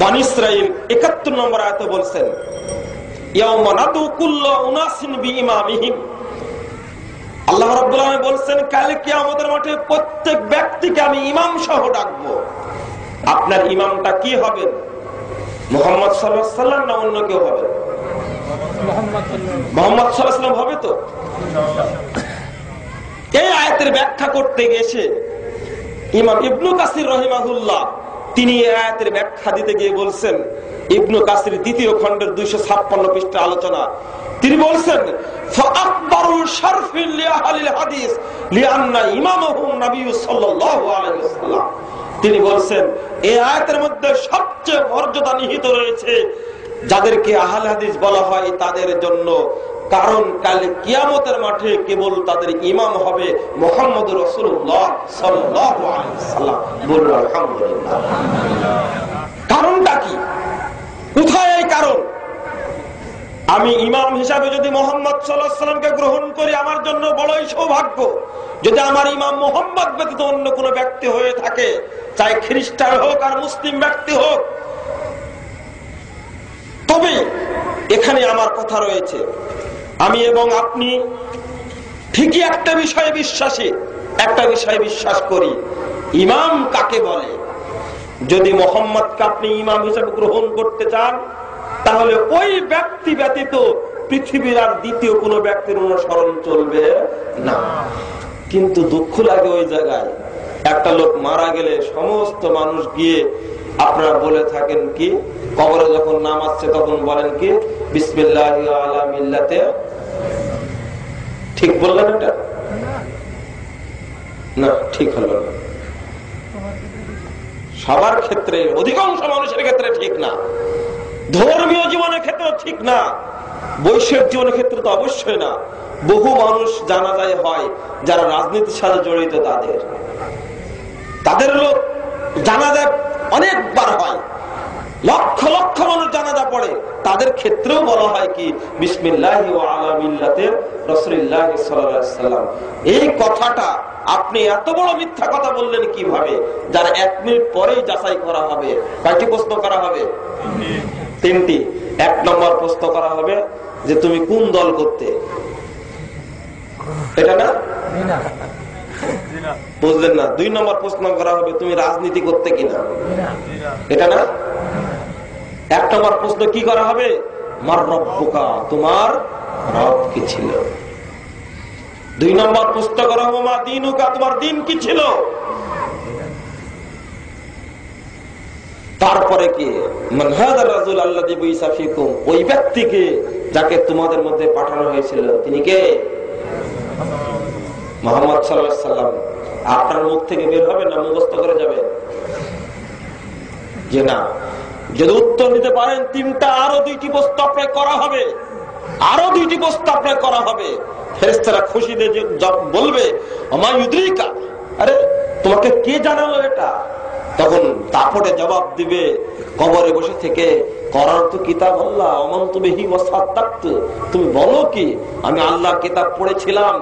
বনী ইসরাঈল ৭১ নম্বর আয়াতে বলেছেন, ইয়াউমা নাদু কুল্লু উনাসিন বিইমামিহিম। আল্লাহ রাব্বুল আলামিন বলেছেন, কাল কিয়ামতের মাঠে প্রত্যেক ব্যক্তিকে আমি ইমাম সহ ডাকবো। আপনার ইমামটা কি হবেন? মুহাম্মদ সাল্লাল্লাহু আলাইহি ওয়াসাল্লাম না অন্য কেউ হবে? মুহাম্মদ সাল্লাল্লাহু আলাইহি ওয়াসাল্লাম হবে তো? এই আয়াতের ব্যাখ্যা করতে গেছে ইমাম ইবনে কাসির রাহিমাহুল্লাহ, তিনি এই আয়াতের ব্যাখ্যা দিতে গিয়ে বলছেন, ইবনে কাসির দ্বিতীয় খণ্ডের 256 পৃষ্ঠা আলোচনা, তিনি বলছেন, ফাআকবারুল শারফিল লিআহলিল হাদিস লিআন্না ইমামহুম নবী সাল্লাল্লাহু আলাইহি ওয়াসাল্লাম। তিনি বলছেন এই আয়াতের মধ্যে সবচেয়ে মর্যাদা নিহিত রয়েছে যাদেরকে আহলে হাদিস বলা হয় তাদের জন্য, কারণ কাল কিয়ামতের মাঠে কেবল তাদের ইমাম হবে মুহাম্মদ রাসূলুল্লাহ সাল্লাল্লাহু আলাইহি ওয়াসাল্লাম। বলুন আলহামদুলিল্লাহ। কারণটা কি? কোথায় এই কারণ? আমি ইমাম হিসাবে যদি মুহাম্মদ সাল্লাল্লাহু আলাইহি ওয়াসাল্লামকে গ্রহণ করি আমার জন্য বড়ই সৌভাগ্য। যদি আমার ইমাম মুহাম্মদ ব্যতীত অন্য কোন ব্যক্তি হয়ে থাকে, চাই খ্রিস্টান হোক আর মুসলিম ব্যক্তি হোক, তবে এখানে আমার কথা রয়েছে, আমি এবং আপনি ঠিকই একটা বিষয়ে বিশ্বাসী, একটা বিষয়ে বিশ্বাস করি, ইমাম কাকে বলে। যদি মুহাম্মদকে আপনি ইমাম হিসেবে গ্রহণ করতে চান তাহলে ওই ব্যক্তি ব্যতীত পৃথিবীর আর দ্বিতীয় কোনো ব্যক্তির অনুসরণ চলবে না। কিন্তু দুঃখ লাগে ওই জায়গায়, একটা লোক মারা গেলে সমস্ত মানুষ গিয়ে আপনারা বলে থাকেন কি, কবরে যখন নামাচ্ছে তখন বলেন কি, বিসমিল্লাহি আলা মিল্লাতে। ঠিক বললেন এটা? না, ঠিক হলো না। সবার ক্ষেত্রে, অধিকাংশ মানুষের ক্ষেত্রে ঠিক না, ধর্মীয় জীবনের ক্ষেত্রে ঠিক না, বৈশ্বিক জীবনের ক্ষেত্রে তো অবশ্যই না। বহু মানুষ জানাজায় হয় যারা রাজনীতির সাথে জড়িত, তাদের লোক জানাজা অনেকবার হয়, লক্ষ লক্ষ মানুষ জানাজা পড়ে, তাদের ক্ষেত্রেও বলা হয় কি, বিসমিল্লাহি ওয়া আলা মিল্লাতে রাসূলিল্লাহ সাল্লাল্লাহু আলাইহি ওয়াসাল্লাম। এই কথাটা আপনি এত বড় মিথ্যা কথা বললেন কিভাবে, যার 1 মিনিট পরেই যাচাই করা হবে। কয়টি প্রশ্ন করা হবে? 3টি। 1 নম্বর প্রশ্ন করা হবে যে তুমি কোন দল করতে, এটা না? বুঝলেন না? 2 নম্বর প্রশ্ন করা হবে তুমি রাজনীতি করতে কিনা, এটা না। 1 নম্বর প্রশ্ন কি করা হবে? মার রব্বুকা, তোমার রব কি ছিল। 2 নম্বর প্রশ্ন করা হবে মা দীনুকা, তোমার দিন কি ছিল। তারপরে কি মান হাদার রাজুল আল্লাযী বুইসা ফীকুম, ওই ব্যক্তিকে যাকে তোমাদের মধ্যে পাঠানো হয়েছিল তিনি কে? মুহাম্মদ সাল্লাল্লাহু আলাইহি সাল্লাম। আপনার মুখ থেকে বের হবে না মুখস্থ করে যাবে যে না? যদি উত্তর দিতে পারেন 3টা আরো 2টি প্রশ্ন আপনাকে করা হবে, আরো 2টি প্রশ্ন আপনাকে করা হবে। ফেরেশতারা খুশিতে বলবে আমা ইউদ্রিকা, আরে তোমাকে কে জানালো এটা? তখন তারপরে জবাব দিবে কবরে বসে থেকে, করার তো কিতাব আল্লাহ অমন্ত বিহি ওয়াসাদাক্তু, তুমি বলো কি আমি আল্লাহর কিতাব পড়েছিলাম,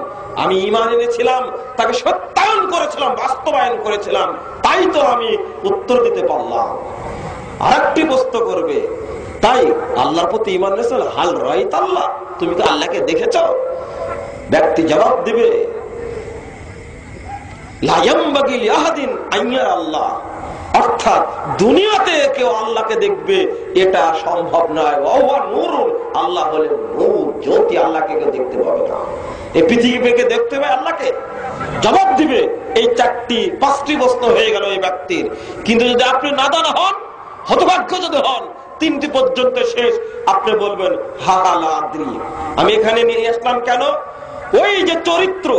আমি ঈমান এনেছিলাম, তাকে সত্যায়ন করেছিলাম, বাস্তবায়ন করেছিলাম, তাই তো আমি উত্তর দিতে পারলাম। আরেকটি প্রশ্ন করবে, তাই আল্লাহর প্রতি ঈমান এনেছো, হাল রাইত আল্লাহ, তুমি তো আল্লাহকে দেখেছো? ব্যক্তি জবাব দিবে লা ইয়ামবাগি লিআহাদিন আইয়া আল্লাহ, অর্থাৎ দুনিয়াতে কেউ আল্লাহকে দেখবে এটা সম্ভব নয়। ওয়া নূরুন, আল্লাহ হলেন নূর, জ্যোতি, আল্লাহকে কেউ দেখতে পাবে না। এই পৃথিবীকে দেখতে হবে আল্লাহকে? জবাব দিবে। এই 5টি প্রশ্ন হয়ে গেল এই ব্যক্তির। কিন্তু যদি আপনি নাদান হন, হতভাগ্য যদি হন, 3টি পর্যন্ত শেষ, আপনি বলবেন হা লা আদ্রি, আমি এখানে নিয়ে আসলাম কেন? ওই যে চরিত্র,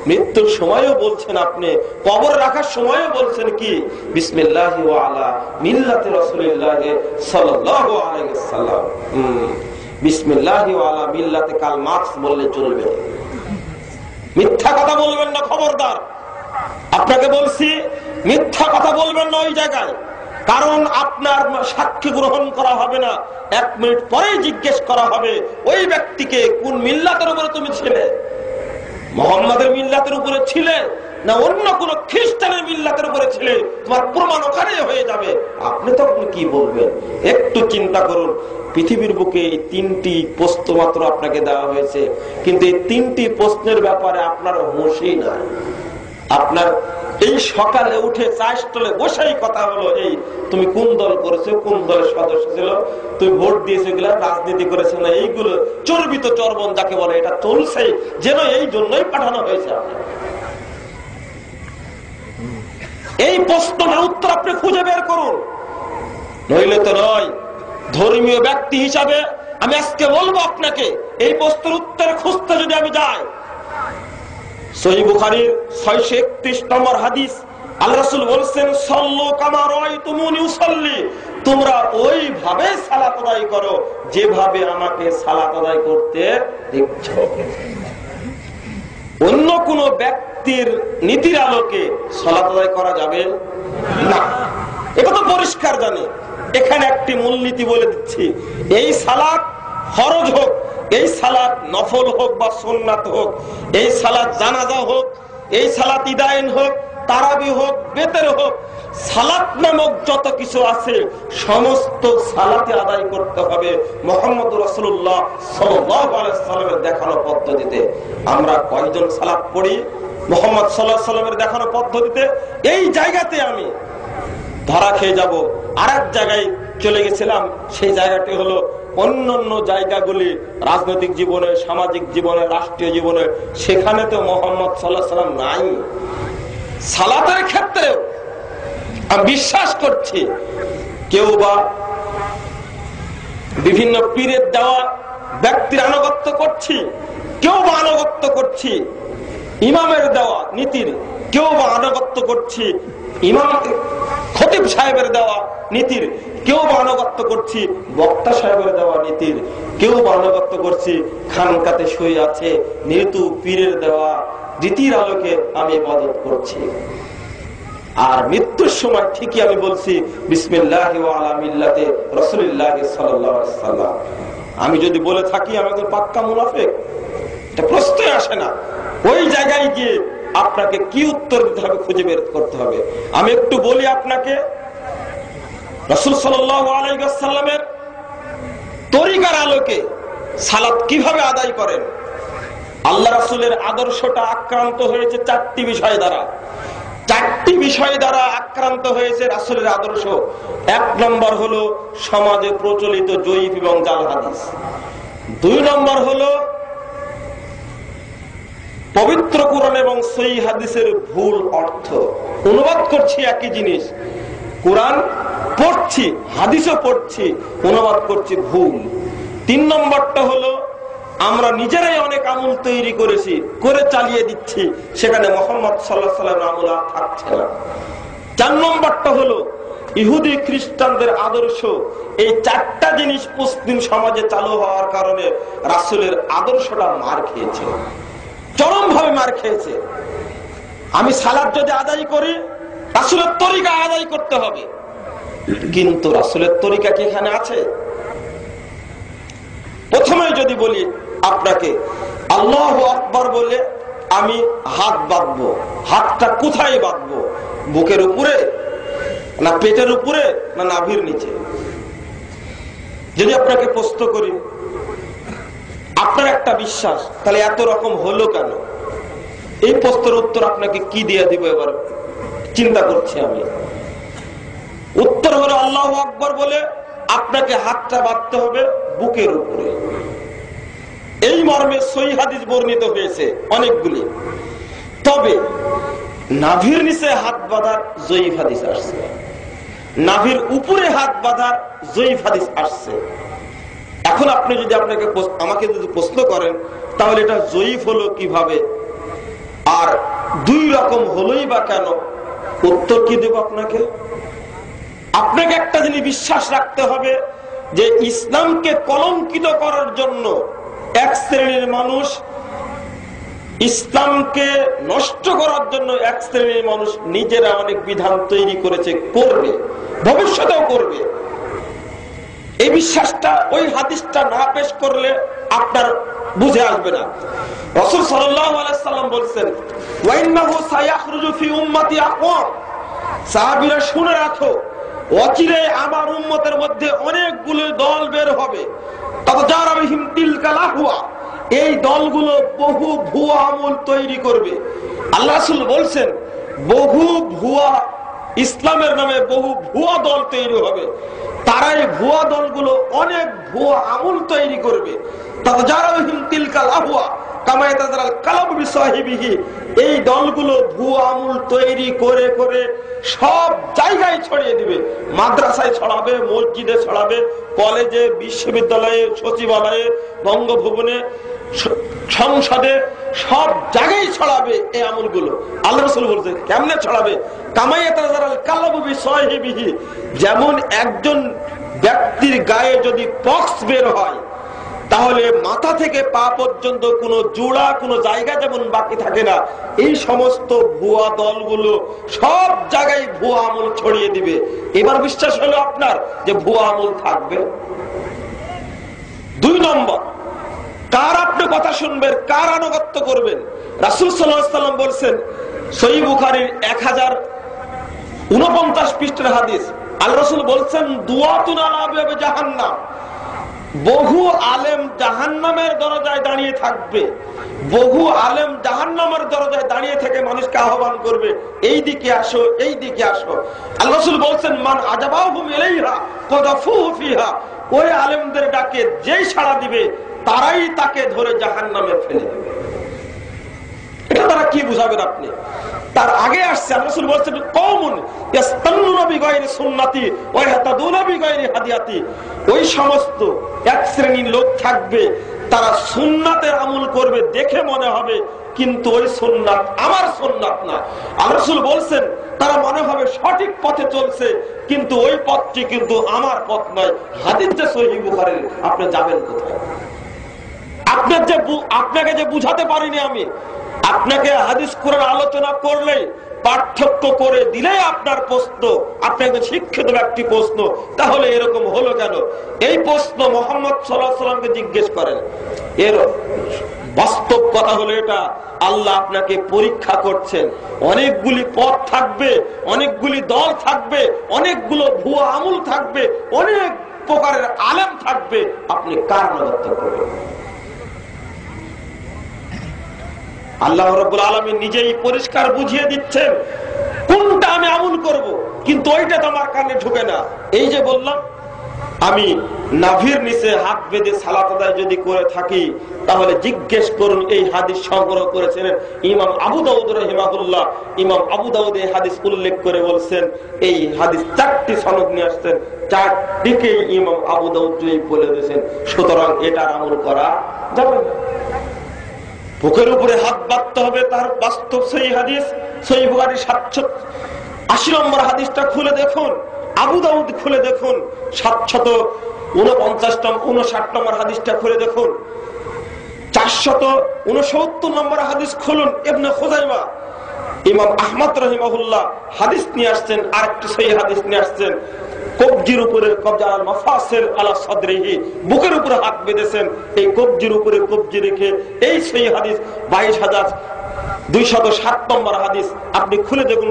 মৃত্যুর সময়ও বলছেন আপনি, কবর রাখার সময়ও বলছেন কি বিসমিল্লাহি ওয়া আলা মিল্লাতি রাসূলিল্লাহ সাল্লাল্লাহু আলাইহি ওয়াসাল্লাম। বিসমিল্লাহি ওয়া আলা মিল্লাতি কাল মার্কস বললে চলবে। মিথ্যা কথা বলবেন না, খবরদার। আপনাকে বলছি মিথ্যা কথা বলবেন না ওই জায়গায়, কারণ আপনার সাক্ষী গ্রহণ করা হবে না। 1 মিনিট পরেই জিজ্ঞেস করা হবে ওই ব্যক্তিকে, কোন মিল্লাতের উপরে তুমি ছিলে? মুহাম্মাদের মিল্লাতের উপরে ছিলে না অন্য কোন খ্রিস্টানের মিল্লাতের উপরে ছিলে? তোমার প্রমাণ ওখানে হয়ে যাবে। আপনি তখন কি বলবেন? একটু চিন্তা করুন। পৃথিবীর বুকে এই 3টি প্রশ্ন মাত্র আপনাকে দেওয়া হয়েছে, কিন্তু এই 3টি প্রশ্নের ব্যাপারে আপনার হুঁশই নাই। আপনার এই সকালে উঠে চা স্টলে বসেই কথা হলো, এই তুমি কোন দল করেছো, কোন দলের সদস্য ছিল, তুমি ভোট দিয়েছো, এগুলা রাজনীতি করেছো না, এইগুলো চর্বিত চর্বণ যাকে বলে, এটা চলছে যেন এই জন্যই পাঠানো হয়েছে। এই প্রশ্নের উত্তর আপনি খুঁজে বের করুন, নইলে তো নয়। ধর্মীয় ব্যক্তি হিসাবে আমি আজকে বলবো আপনাকে, এই প্রশ্নের উত্তর খুঁজতে যদি আমি যাই, সহিহ বুখারীর 631 নম্বর হাদিস, আল্লাহ রাসূল বলেছেন সাল্লু কামা রাআইতুমুনি উসাল্লি, তোমরা ওইভাবে সালাত আদায় করো যেভাবে আমাকে সালাত আদায় করতে দেখছো। অন্য কোন ব্যক্তির নীতির আলোকে সালাত আদায় করা যাবে না, এটা তো পরিষ্কার জানে। এখানে একটি মূলনীতি বলে দিচ্ছি, এই সালাত ফরজ হোক, এই সালাত নফল হোক বা সুন্নাত হোক, এই সালাত জানাজা হোক, এই সালাত ইদায়েন হোক, তারাবি হোক, বেতের হোক, সালাত নামক যত কিছু আছে সমস্ত সালাতে আদায় করতে হবে মুহাম্মদ রাসূলুল্লাহ সাল্লাল্লাহু আলাইহি ওয়াসাল্লামের দেখানো পদ্ধতিতে। আমরা কয়জন সালাত পড়ি মুহাম্মদ সাল্লাল্লাহু আলাইহি ওয়াসাল্লামের দেখানো পদ্ধতিতে? এই জায়গাতে আমি ধরা খেয়ে যাব। আরেক জায়গায় চলে গেছিলাম, সেই জায়গাটি হলো অন্যান্য জায়গাগুলি রাজনৈতিক জীবনে, সামাজিক জীবনে, রাষ্ট্রীয় জীবনে, সেখানে তো মুহাম্মদ সাল্লাল্লাহু আলাইহি ওয়াসাল্লাম নাই। সালাতের ক্ষেত্রে আমি বিশ্বাস করছি কেউ বা বিভিন্ন পীরের দেওয়া ব্যক্তির আনুগত্য করছি, কেউ বা আনুগত্য করছি ইমামের দেওয়া নীতির, কেউ বা আনুগত্য করছি ইমাম খতিব সাহেবের দেওয়া নীতির, কেউ বা আনুগত্য করছি বক্তা সাহেবের দেওয়া নীতির, কেউ বা আনুগত্য করছি খানকাতে শুয়ে আছে নিতু পীরের দেওয়া রীতির আলোকে আমি ইবাদত করছি। আর মৃত্যুর সময় ঠিকই আমি বলছি বিসমিল্লাহি ওয়া আলা মিল্লাতি রাসূলিল্লাহ সাল্লাল্লাহু আলাইহি ওয়াসাল্লাম। আমি যদি বলে থাকি আমি তো পাক্কা মুনাফিক, এটা প্রশ্নই আসে না। ওই জায়গায় গিয়ে আপনাকে কি উত্তর দিতে হবে খুঁজে বের করতে হবে। আমি একটু বলি আপনাকে, রাসূল সাল্লাল্লাহু আলাইহি ওয়াসাল্লামের তরিকার আলোকে সালাত কিভাবে আদায় করেন। আল্লাহ রাসূলের আদর্শটা আক্রান্ত হয়েছে চারটি বিষয় দ্বারা। চারটি বিষয় দ্বারা আক্রান্ত হয়েছে রাসূলের আদর্শ। এক নম্বর হলো সমাজে প্রচলিত জয়ীফ এবং জাল হাদিস। দুই নম্বর হলো পবিত্র কোরআন এবং সহিহ হাদিসের ভুল অর্থ। অনুবাদ করছি একই জিনিস, কোরআন পড়ছি, হাদিসও পড়ছি, অনুবাদ করছি ভুল। তিন নম্বরটা হলো আমরা নিজেরাই অনেক আমল তৈরি করেছি, করে চালিয়ে দিচ্ছি, সেখানে মুহাম্মদ সাল্লাল্লাহু আলাইহি ওয়াসাল্লামের আমল থাকছে না। চার নম্বরটা হলো ইহুদি খ্রিস্টানদের আদর্শ। এই চারটা জিনিস মুসলিম সমাজে চালু হওয়ার কারণে রাসূলের আদর্শটা মার খেয়েছে, চরম ভাবে মার খেয়েছে। আমি সালাত যদি আদায় করি, রাসূলের তরিকা আদায় করতে হবে, কিন্তু রাসূলের তরিকা কি এখানে আছে? প্রথমে যদি বলি আপনাকে আল্লাহু আকবার বলে আমি হাত বাঁধবো, হাতটা কোথায় বাঁধবো? বুকের উপরে না পেটের উপরে না নাভির নিচে? যদি আপনাকে প্রশ্ন করি, আপনার একটা বিশ্বাস, তাহলে এত রকম হলো কেন? এই প্রশ্নের উত্তর আপনাকে কি দিয়ে দিব এবার চিন্তা করছি আমি। উত্তর হলো আল্লাহু আকবার বলে আপনাকে হাতটা বাঁধতে হবে বুকের উপরে। এই মর্মে সহিহ হাদিস বর্ণিত হয়েছে অনেকগুলি, তবে নাভির নিচে হাত বাঁধার জয়ীফ হাদিস আসছে, নাভির উপরে হাত বাঁধার জয়ীফ হাদিস আসছে। এখন আপনি যদি আমাকে যদি প্রশ্ন করেন, তাহলে এটা জয়ীফ হলো কিভাবে আর দুই রকম হলোই বা কেন? উত্তর কি দেব আপনাকে? আপনাকে একটা জিনিস বিশ্বাস রাখতে হবে যে ইসলামকে কলঙ্কিত করার জন্য এক শ্রেণীর মানুষ, ইসলামকে নষ্ট করার জন্য এক শ্রেণীর মানুষ নিজেরা অনেক বিধান তৈরি করেছে, করবে, ভবিষ্যতেও করবে। এই বিশ্বাসটা ওই হাদিসটা না পেশ করলে আপনার বুঝে আসবে না। রাসূল সাল্লাল্লাহু আলাইহি সাল্লাম বলেছেন, ওয়া ইন্নাহু সায়াখরুজু ফি উম্মতি আকওয়াম, সাহাবীরা শুনে রাখো, অচিরে আমার উম্মতের মধ্যে অনেকগুলো দল বের হবে, তাতাজারাবিহিম তিলকাল আহওয়া, এই দলগুলো বহু ভুয়া আমল তৈরি করবে। আল্লাহ রাসূল বলছেন, বহু ভুয়া, ইসলামের নামে বহু ভুয়া দল তৈরি হবে, তারা এই ভুয়া দলগুলো অনেক ভুয়া আমল তৈরি করবে। তাতাজারাবিহিম তিলকাল আহওয়া কামা ইয়াতাজারাল কালাবু বিসাহিবিহি, এই দলগুলো ভুয়া আমল তৈরি করে করে সব জায়গায় ছড়িয়ে দিবে। মাদ্রাসায় ছড়াবে, মসজিদে ছড়াবে, কলেজে, বিশ্ববিদ্যালয়ে, সচিবালয়ে, বঙ্গভবনে, সংসদে, সব জায়গায় ছড়াবে এই আমলগুলো। আল্লাহ রাসূল বলছেন কেমনে ছড়াবে? কামা ইয়াতাজারাল কালাবু বিসাহিবিহি, যেমন একজন ব্যক্তির গায়ে যদি পক্স বের হয়, তাহলে মাথা থেকে পা পর্যন্ত কোনো জোড়া, কোনো জায়গা যেমন বাকি থাকে না, এই সমস্ত ভুয়া দলগুলো সব জায়গায় ভুয়া আমল ছড়িয়ে দিবে। এবার বিশ্বাস হলো আপনার যে ভুয়া আমল থাকবে? দুই নম্বর, কার আপনি কথা শুনবেন, কার আনুগত্য করবেন? রাসূল সাল্লাল্লাহু আলাইহি ওয়াসাল্লাম বলেছেন, সহিহ বুখারীর 1049 পৃষ্ঠার হাদিস, আল্লাহ রাসূল বলেছেন, দুআতুন আলা আবওয়াবি জাহান্নাম, বহু আলেম জাহান্নামের দরজায় দাঁড়িয়ে থাকবে, বহু আলেম জাহান্নামের দরজায় দাঁড়িয়ে থেকে মানুষকে আহ্বান করবে, এই দিকে আসো, এই দিকে আসো। আল্লাহ রাসূল বলেছেন, মান আজাবাহুম ইলাইহা কাযাফুহু ফিহা, ওই আলেমদের ডাকে যেই সাড়া দিবে তারাই তাকে ধরে জাহান্নামে ফেলে দেবে। এটা তারা কি বুঝাবেন আপনি? তার আগে আসছে আল্লাহ রাসূল বলেছেন, কওমুন ইস্তান্নুনা বিগায়রি সুন্নতি ওয়া ইয়াহতাদুনা বিগায়রি হাদিয়াতি, ওই সমস্ত এক শ্রেণীর লোক থাকবে, তারা সুন্নাতের আমল করবে, দেখে মনে হবে কিন্তু ওই সুন্নাত আমার সুন্নাত না। আল্লাহ রাসূল বলেছেন, তারা মনে হবে সঠিক পথে চলছে, কিন্তু ওই পথটি কিন্তু আমার পথ নয়। হাদিস যে সহিহ বুখারীর, আপনি যাবেন কোথায়? আপনাকে যে বুঝাতে পারিনি আমি, আপনাকে হাদিস কোরআন আলোচনা করলে, পার্থক্য করে দিলে আপনার প্রশ্ন, আপনি একজন শিক্ষিত ব্যক্তি প্রশ্ন, তাহলে এরকম হলো কেন? এই প্রশ্ন মুহাম্মদ সাল্লাল্লাহু আলাইহি ওয়াসাল্লামকে জিজ্ঞেস করেন। এর বাস্তব কথা হলো এটা, আল্লাহ আপনাকে পরীক্ষা করছেন। অনেকগুলি পথ থাকবে, অনেকগুলি দল থাকবে, অনেকগুলো ভুয়া আমল থাকবে, অনেক প্রকারের আলেম থাকবে, আপনি কার আনুগত্য করবেন? আল্লাহ রাব্বুল আলামিন নিজেই পরিষ্কার বুঝিয়ে দিচ্ছেন কোনটা আমি আমল করব, কিন্তু ওইটা তো আমার কানে ঢুকে না। এই যে বললাম আমি নাভির নিচে হাত বেঁধে সালাত আদায় যদি করে থাকি, তাহলে জিজ্ঞেস করুন এই হাদিস সংগ্রহ করেছেন ইমাম আবু দাউদ রাহিমাহুল্লাহ। ইমাম আবু দাউদ এই হাদিস উল্লেখ করে বলছেন, এই হাদিস 4টি সনদ নিয়ে আসছেন, 4টিকে ইমাম আবু দাউদ বলে দিয়েছেন। সুতরাং এটার আমল করা যাবে না। বুকের উপরে হাত বাঁধতে হবে, তার বাস্তব সেই হাদিস সহিহ বুখারী 780 নম্বর হাদিসটা খুলে দেখুন, আবু দাউদ খুলে দেখুন 759 নম্বর হাদিসটা খুলে দেখুন, 469 নম্বর হাদিস খুলুন ইবনে খুজাইমা। ইমাম আহমদ রাহিমাহুল্লাহ হাদিস নিয়ে আসছেন, আরেকটি সেই হাদিস নিয়ে আসছেন, কবজির উপরে কবজা আল মাফাসিল আলা সাদরিহি, বুকের উপরে হাত বেঁধেছেন, এই কবজির উপরে কবজি রেখে। এই সেই হাদিস 22,207 নম্বর হাদিস, আপনি খুলে দেখুন।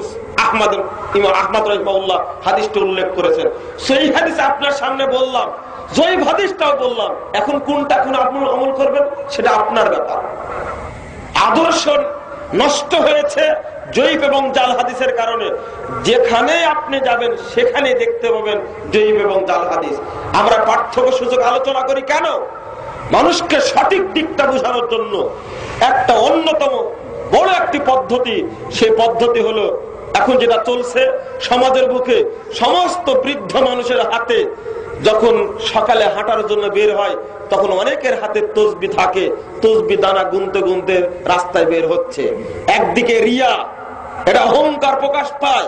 ইমাম আহমদ রাহিমাহুল্লাহ হাদিসটা উল্লেখ করেছেন। সেই হাদিস আপনার সামনে বললাম, জয়ীফ হাদিসটাও বললাম। এখন কোনটা কোন আপনি আমল করবেন সেটা আপনার ব্যাপার। আদর্শ নষ্ট হয়েছে জয়ীফ এবং জাল হাদিসের কারণে। যেখানে আপনি যাবেন সেখানে দেখতে পাবেন জয়ীফ এবং জাল হাদিস। আমরা পার্থক্য সূচক আলোচনা করি কেন? মানুষকে সঠিক দিকটা বোঝানোর জন্য। একটা অন্যতম বড় একটি পদ্ধতি, সেই পদ্ধতি হলো এখন যেটা চলছে সমাজের বুকে, সমস্ত বৃদ্ধ মানুষের হাতে যখন সকালে হাঁটার জন্য বের হয়, তখন অনেকের হাতে তসবি থাকে, তসবি দানা গুনতে গুনতে রাস্তায় বের হচ্ছে। একদিকে রিয়া, এটা অহংকার প্রকাশ পায়,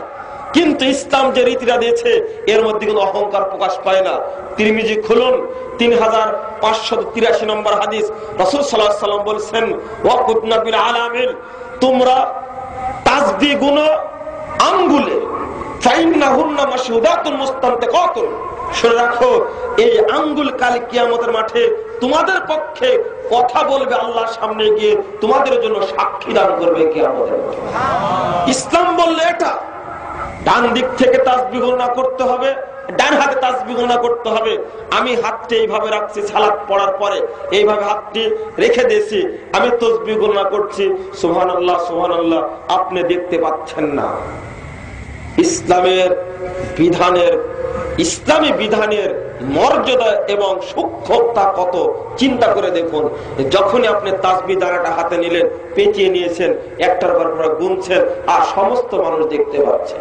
কিন্তু ইসলাম যে রীতিটা দিয়েছে এর মধ্যে কোনো অহংকার প্রকাশ পায় না। তিরমিজি খুলুন, 3583 নম্বর হাদিস, রাসূল সাল্লাল্লাহু আলাইহি ওয়াসাল্লাম বলেছেন, ওয়াকুতনা বিল আলামিল, তোমরা তাসবিহ গুনো আঙ্গুলে, ফাইন্নাহুন্না মাশহুদাতুন মুস্তানতিকাতুন, শুনে রাখো এই আঙ্গুল কাল কিয়ামতের মাঠে তোমাদের পক্ষে কথা বলবে, আল্লাহর সামনে গিয়ে তোমাদের জন্য সাক্ষী দান করবে কিয়ামতের মাঠে। ইসলাম বললে এটা ডান দিক থেকে তাসবিহ গণনা করতে হবে, ডান হাতে তাসবিহ গণনা করতে হবে। আমি হাতটি এইভাবে রাখছি, সালাত পড়ার পরে এইভাবে হাতটি রেখে দিয়েছি, আমি তাসবিহ গণনা করছি, সুবহানাল্লাহ সুবহানাল্লাহ, আপনি দেখতে পাচ্ছেন না। ইসলামী বিধানের মর্যাদা এবং সূক্ষ্মতা কত চিন্তা করে দেখুন। যখনই আপনি তাসবিহ দানাটা হাতে নিলেন, পেঁচিয়ে নিয়েছেন, একটার পর গুনছেন, আর সমস্ত মানুষ দেখতে পাচ্ছে।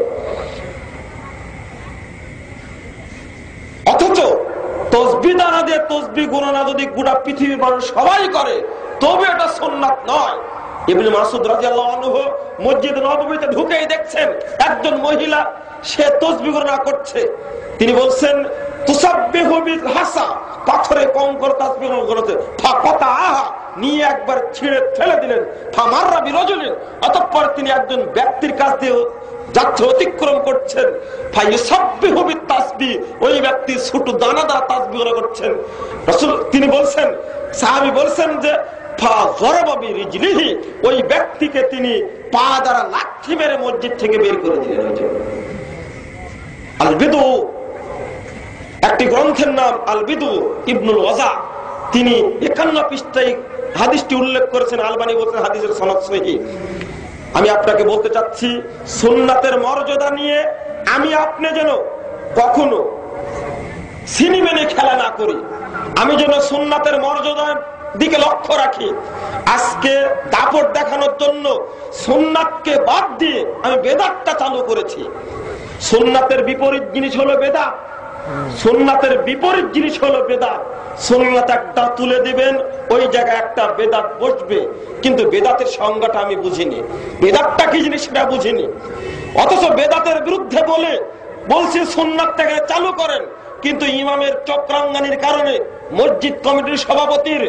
অথচ তাসবিহ দানা দিয়ে তাসবিহ গণনা যদি গোটা পৃথিবীর মানুষ সবাই করে, তবে এটা সুন্নাত নয়। ইবনে মাসউদ রাদিয়াল্লাহু আনহু মসজিদ নববীতে ঢুকেই দেখছেন একজন মহিলা, সে তাসবিহ গণনা করছে। তিনি বলছেন, তুসাব্বিহু বিল হাসা, পাথরে কঙ্কর তাসবিহ গণনা, ফাকাতাহা, নিয়ে একবার ছিঁড়ে ফেলে দিলেন, ফামাররা বিরাজুলিন, অতঃপর তিনি একজন ব্যক্তির কাছ দিয়ে যাচ্ছে, অতিক্রম করছেন, ফায়ুসাব্বিহু বিত তাসবিহ, ওই ব্যক্তি ছোট দানা দ্বারা তাসবিহ গণনা করছেন। রাসূল তিনি বলছেন, সাহাবী বলছেন যে ওই ব্যক্তিকে তিনি পা দ্বারা লাথি মেরে মসজিদ থেকে বের করে দিলেন। আল বিদু, একটি গ্রন্থের নাম আল বিদু ইবনুল ওয়াজা, তিনি 51 পৃষ্ঠায় হাদিসটি উল্লেখ করেছেন। আলবানী বলছেন হাদিসের সনদ সহিহ। আমি আপনাকে বলতে চাচ্ছি, সুন্নাতের মর্যাদা নিয়ে আমি আপনি যেন কখনো সিনেমেনে খেলা না করি, আমি যেন সুন্নাতের মর্যাদার দিকে লক্ষ্য রাখি। আজকে দাপট দেখানোর জন্য সুন্নাতকে বাদ দিয়ে আমি বেদাতটা চালু করেছি। সুন্নাতের বিপরীত জিনিস হলো বেদাত, সুন্নাতের বিপরীত জিনিস হলো বেদাত। সুন্নাত একটা তুলে দিবেন, ওই জায়গায় একটা বেদাত বসবে, কিন্তু বেদাতের সংজ্ঞাটা আমি বুঝিনি, বেদাতটা কি জিনিস সেটা বুঝিনি। অথচ বেদাতের বিরুদ্ধে বলছি সুন্নাতটাকে চালু করেন, কিন্তু ইমামের চক্রাঙ্গানির কারণে, মসজিদ কমিটির সভাপতির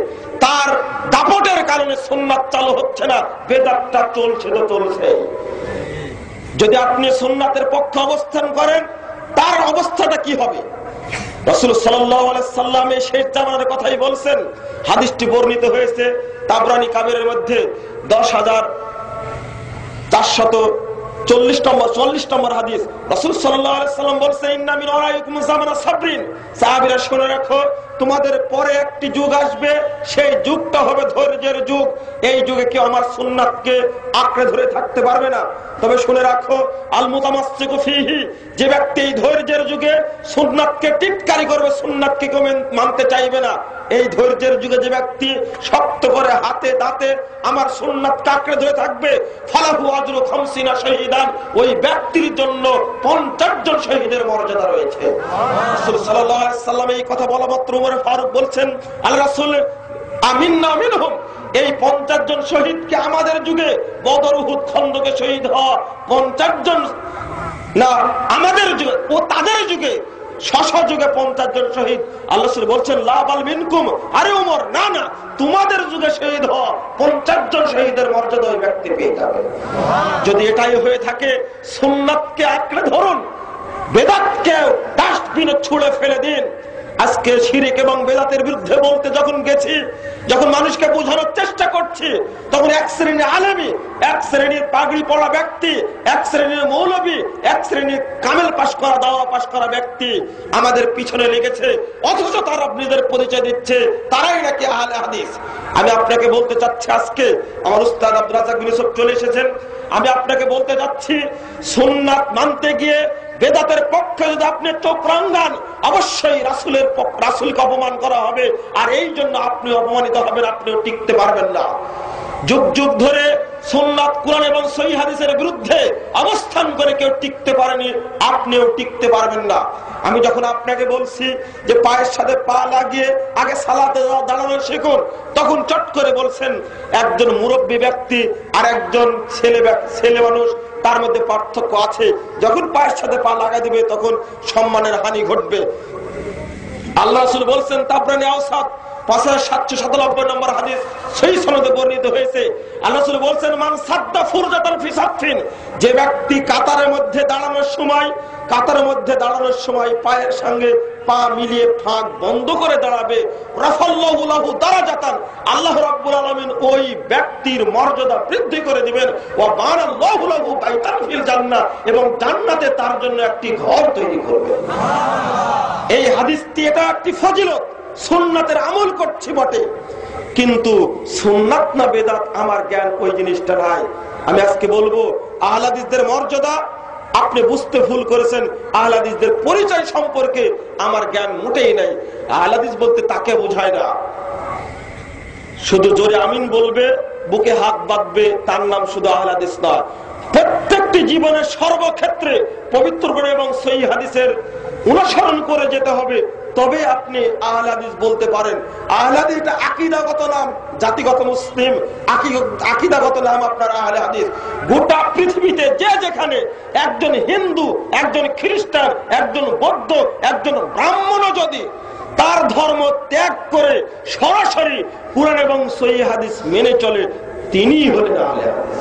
তার দাপটের কারণে সুন্নাত চালু হচ্ছে না, বেদাতটা চলছে তো চলছে। যদি আপনি সুন্নাতের পক্ষে অবস্থান করেন, তার অবস্থাটা কি হবে? রাসূল সাল্লাল্লাহু আলাইহি সাল্লাম এই শেষ জামানার কথাই বলছেন। হাদিসটি বর্ণিত হয়েছে তাবরানী কাবিরের মধ্যে 10,440 নম্বর হাদিস। রাসূল সাল্লাল্লাহু আলাইহি সাল্লাম বলেন, ইন্না মিন ওয়ারাইকুম জামানা সাবরিন, সাহাবীরা শুনে রাখো, তোমাদের পরে একটি যুগ আসবে, সেই যুগটা হবে ধৈর্যের যুগ। এই যুগে কেউ আমার সুন্নাতকে আঁকড়ে ধরে থাকতে পারবে না। তবে শুনে রাখো, আল মুতামাসসিকু ফীহি, যে ব্যক্তি এই ধৈর্যের যুগে সুন্নাতকে টিটকারি করবে, সুন্নাতকে কেউ মানতে চাইবে না, এই ধৈর্যের যুগে যে ব্যক্তি শক্ত করে হাতে দাঁতে আমার সুন্নাতকে আঁকড়ে ধরে থাকবে, ফালাহু আজরু 50 শহীদান, ওই ব্যক্তির জন্য 50 জন শহীদের মর্যাদা রয়েছে। রাসূল সাল্লাল্লাহু আলাইহি ওয়াসাল্লাম এই কথা বলা মাত্র ওমর ফারুক বলছেন, আল রাসূল আমিননা মিনহুম, এই 50 জন শহীদকে আমাদের যুগে বদর উহুদ খন্দকে শহীদ হওয়া 50 জন না, আমাদের যুগে ও তাদের যুগে যুগে 50 জন শহীদ। আল্লাহ রাসূল বলছেন লা বাল মিনকুম, আরে ওমর না না, তোমাদের যুগে শহীদ হওয়া 50 জন শহীদের মর্যাদা ওই ব্যক্তি পেয়ে যাবে। যদি এটাই হয়ে থাকে, সুন্নাতকে আঁকড়ে ধরুন, বেদাতকে ডাস্টবিনে ছুঁড়ে ফেলে দিন। আজকে শিরক এবং বেদাতের বিরুদ্ধে বলতে যখন গেছি, যখন মানুষকে বোঝানোর চেষ্টা করছি, তখন এক শ্রেণীর আলেমী, এক শ্রেণীর পাগড়ি পড়া ব্যক্তি, এক শ্রেণীর মৌলবী, এক শ্রেণীর কামেল পাশ করা, দাওয়া পাশ করা ব্যক্তি আমাদের পিছনে লেগেছে, অথচ তারা নিজেদের পরিচয় দিচ্ছে তারাই নাকি আহলে হাদিস। আমি আপনাকে বলতে চাচ্ছি, আজকে আমার উস্তাদ আব্দুর রাজ্জাক বিন ইউসুফ চলে এসেছেন, আমি আপনাকে বলতে চাচ্ছি, সুন্নাত মানতে গিয়ে বেদাতের পক্ষে যদি আপনি চোখ রাঙ্গান, অবশ্যই রাসূলকে অপমান করা হবে, আর এই জন্য আপনি অপমানিত হবেন, আপনিও টিকতে পারবেন না। যুগ যুগ ধরে সুন্নাত, কুরআন এবং সহিহ হাদিসের বিরুদ্ধে অবস্থান করে কেউ টিকতে পারেনি, আপনিও টিকতে পারবেন না। আমি যখন আপনাকে বলছি যে পায়ের সাথে পা লাগিয়ে আগে সালাতে দাঁড়ানো শিখুন, তখন চট করে বলছেন একজন মুরব্বী ব্যক্তি আর একজন ছেলে মানুষ, তার মধ্যে পার্থক্য আছে। যখন পায়ের সাথে পা লাগা দিবে তখন সম্মানের হানি ঘটবে। আল্লাহ রাসূল বলছেন তাবরানী আওসাত 5797 নম্বর হাদিস সেই সনদে বর্ণিত হয়েছে। আল্লাহ রাসূল বলছেন মান সাদ্দা ফুরজাতান ফি সাফিন, যে ব্যক্তি কাতারের মধ্যে দাঁড়ানোর সময় পায়ের সঙ্গে পা মিলিয়ে ফাঁক বন্ধ করে দাঁড়াবে, রাফাল্লাহু লাহু দারাজাতান, আল্লাহ রাব্বুল আলামিন ওই ব্যক্তির মর্যাদা বৃদ্ধি করে দিবেন, ওয়া বানাল্লাহু লাহু বাইতান ফিল জান্নাহ, এবং জান্নাতে তার জন্য একটি ঘর তৈরি করবেন। এই হাদিসটি এটা একটি ফজিলত, সুন্নাতের আমল করছি বটে, কিন্তু সুন্নাত না বেদাত আমার জ্ঞান ওই জিনিসটা নাই। আমি আজকে বলবো আহলে হাদিসদের মর্যাদা আপনি বুঝতে ভুল করেছেন, আহলে হাদিসদের পরিচয় সম্পর্কে আমার জ্ঞান মোটেই নাই। আহলে হাদিস বলতে তাকে বোঝায় না শুধু জোরে আমিন বলবে, বুকে হাত বাঁধবে, তার নাম শুধু আহলে হাদিস না। প্রত্যেকটি জীবনের সর্বক্ষেত্রে পবিত্র কোরআন এবং সহিহ হাদিসের অনুসরণ করে যেতে হবে, তবে আপনি আহলে হাদিস বলতে পারেন। আহলে হাদিস এটা আকীদাগত নাম, জাতিগত মুসলিম, আকীদাগত নাম আপনার আহলে হাদিস। গোটা পৃথিবীতে যে যেখানে একজন হিন্দু, একজন খ্রিস্টান, একজন বৌদ্ধ, একজন ব্রাহ্মণ যদি তার ধর্ম ত্যাগ করে সরাসরি কুরআন এবং সহিহ হাদিস মেনে চলে, তিনিই হলেন আহলে হাদিস।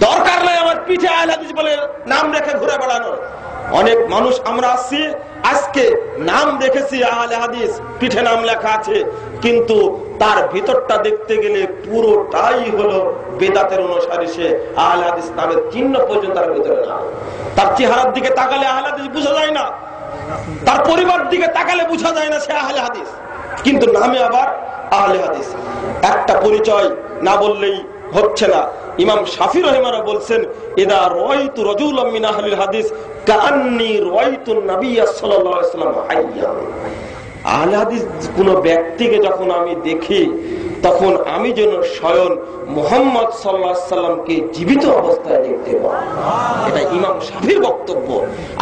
দরকার নাই আমার পিঠে আহলে হাদিস বলে নাম রেখে ঘুরে বেড়ানোর। অনেক মানুষ আমরা আসছি, আজকে নাম দেখেছি আহলে হাদিস, পিঠে নাম লেখা আছে, কিন্তু তার ভিতরটা দেখতে গেলে পুরোটাই হলো বেদাতের অনুসারী। সে আহলে হাদিস নামের চিহ্ন পর্যন্ত তার ভিতরে না। তার চেহারার দিকে তাকালে আহলে হাদিস বোঝা যায় না, তার পরিবার দিকে তাকালে বোঝা যায় না সে আহলে হাদিস, কিন্তু নামে আবার আহলে হাদিস। একটা পরিচয় না বললেই হচ্ছে না। ইমাম শাফি রাহিমাহুল্লাহ বলছেন, ইদা রাআইতু রাজুলাম মিন আহলিল হাদিস কাআন্নী রাআইতুন নাবিয়্য সাল্লাল্লাহু আলাইহি ওয়াসাল্লাম হাইয়্যান। আহলে হাদিস কোন ব্যক্তিকে যখন আমি দেখি, তখন আমি যেন স্বয়ং মুহাম্মদ সাল্লাল্লাহু আলাইহি ওয়াসাল্লামকে জীবিত অবস্থায় দেখতে পাই। এটা ইমাম শাফির বক্তব্য।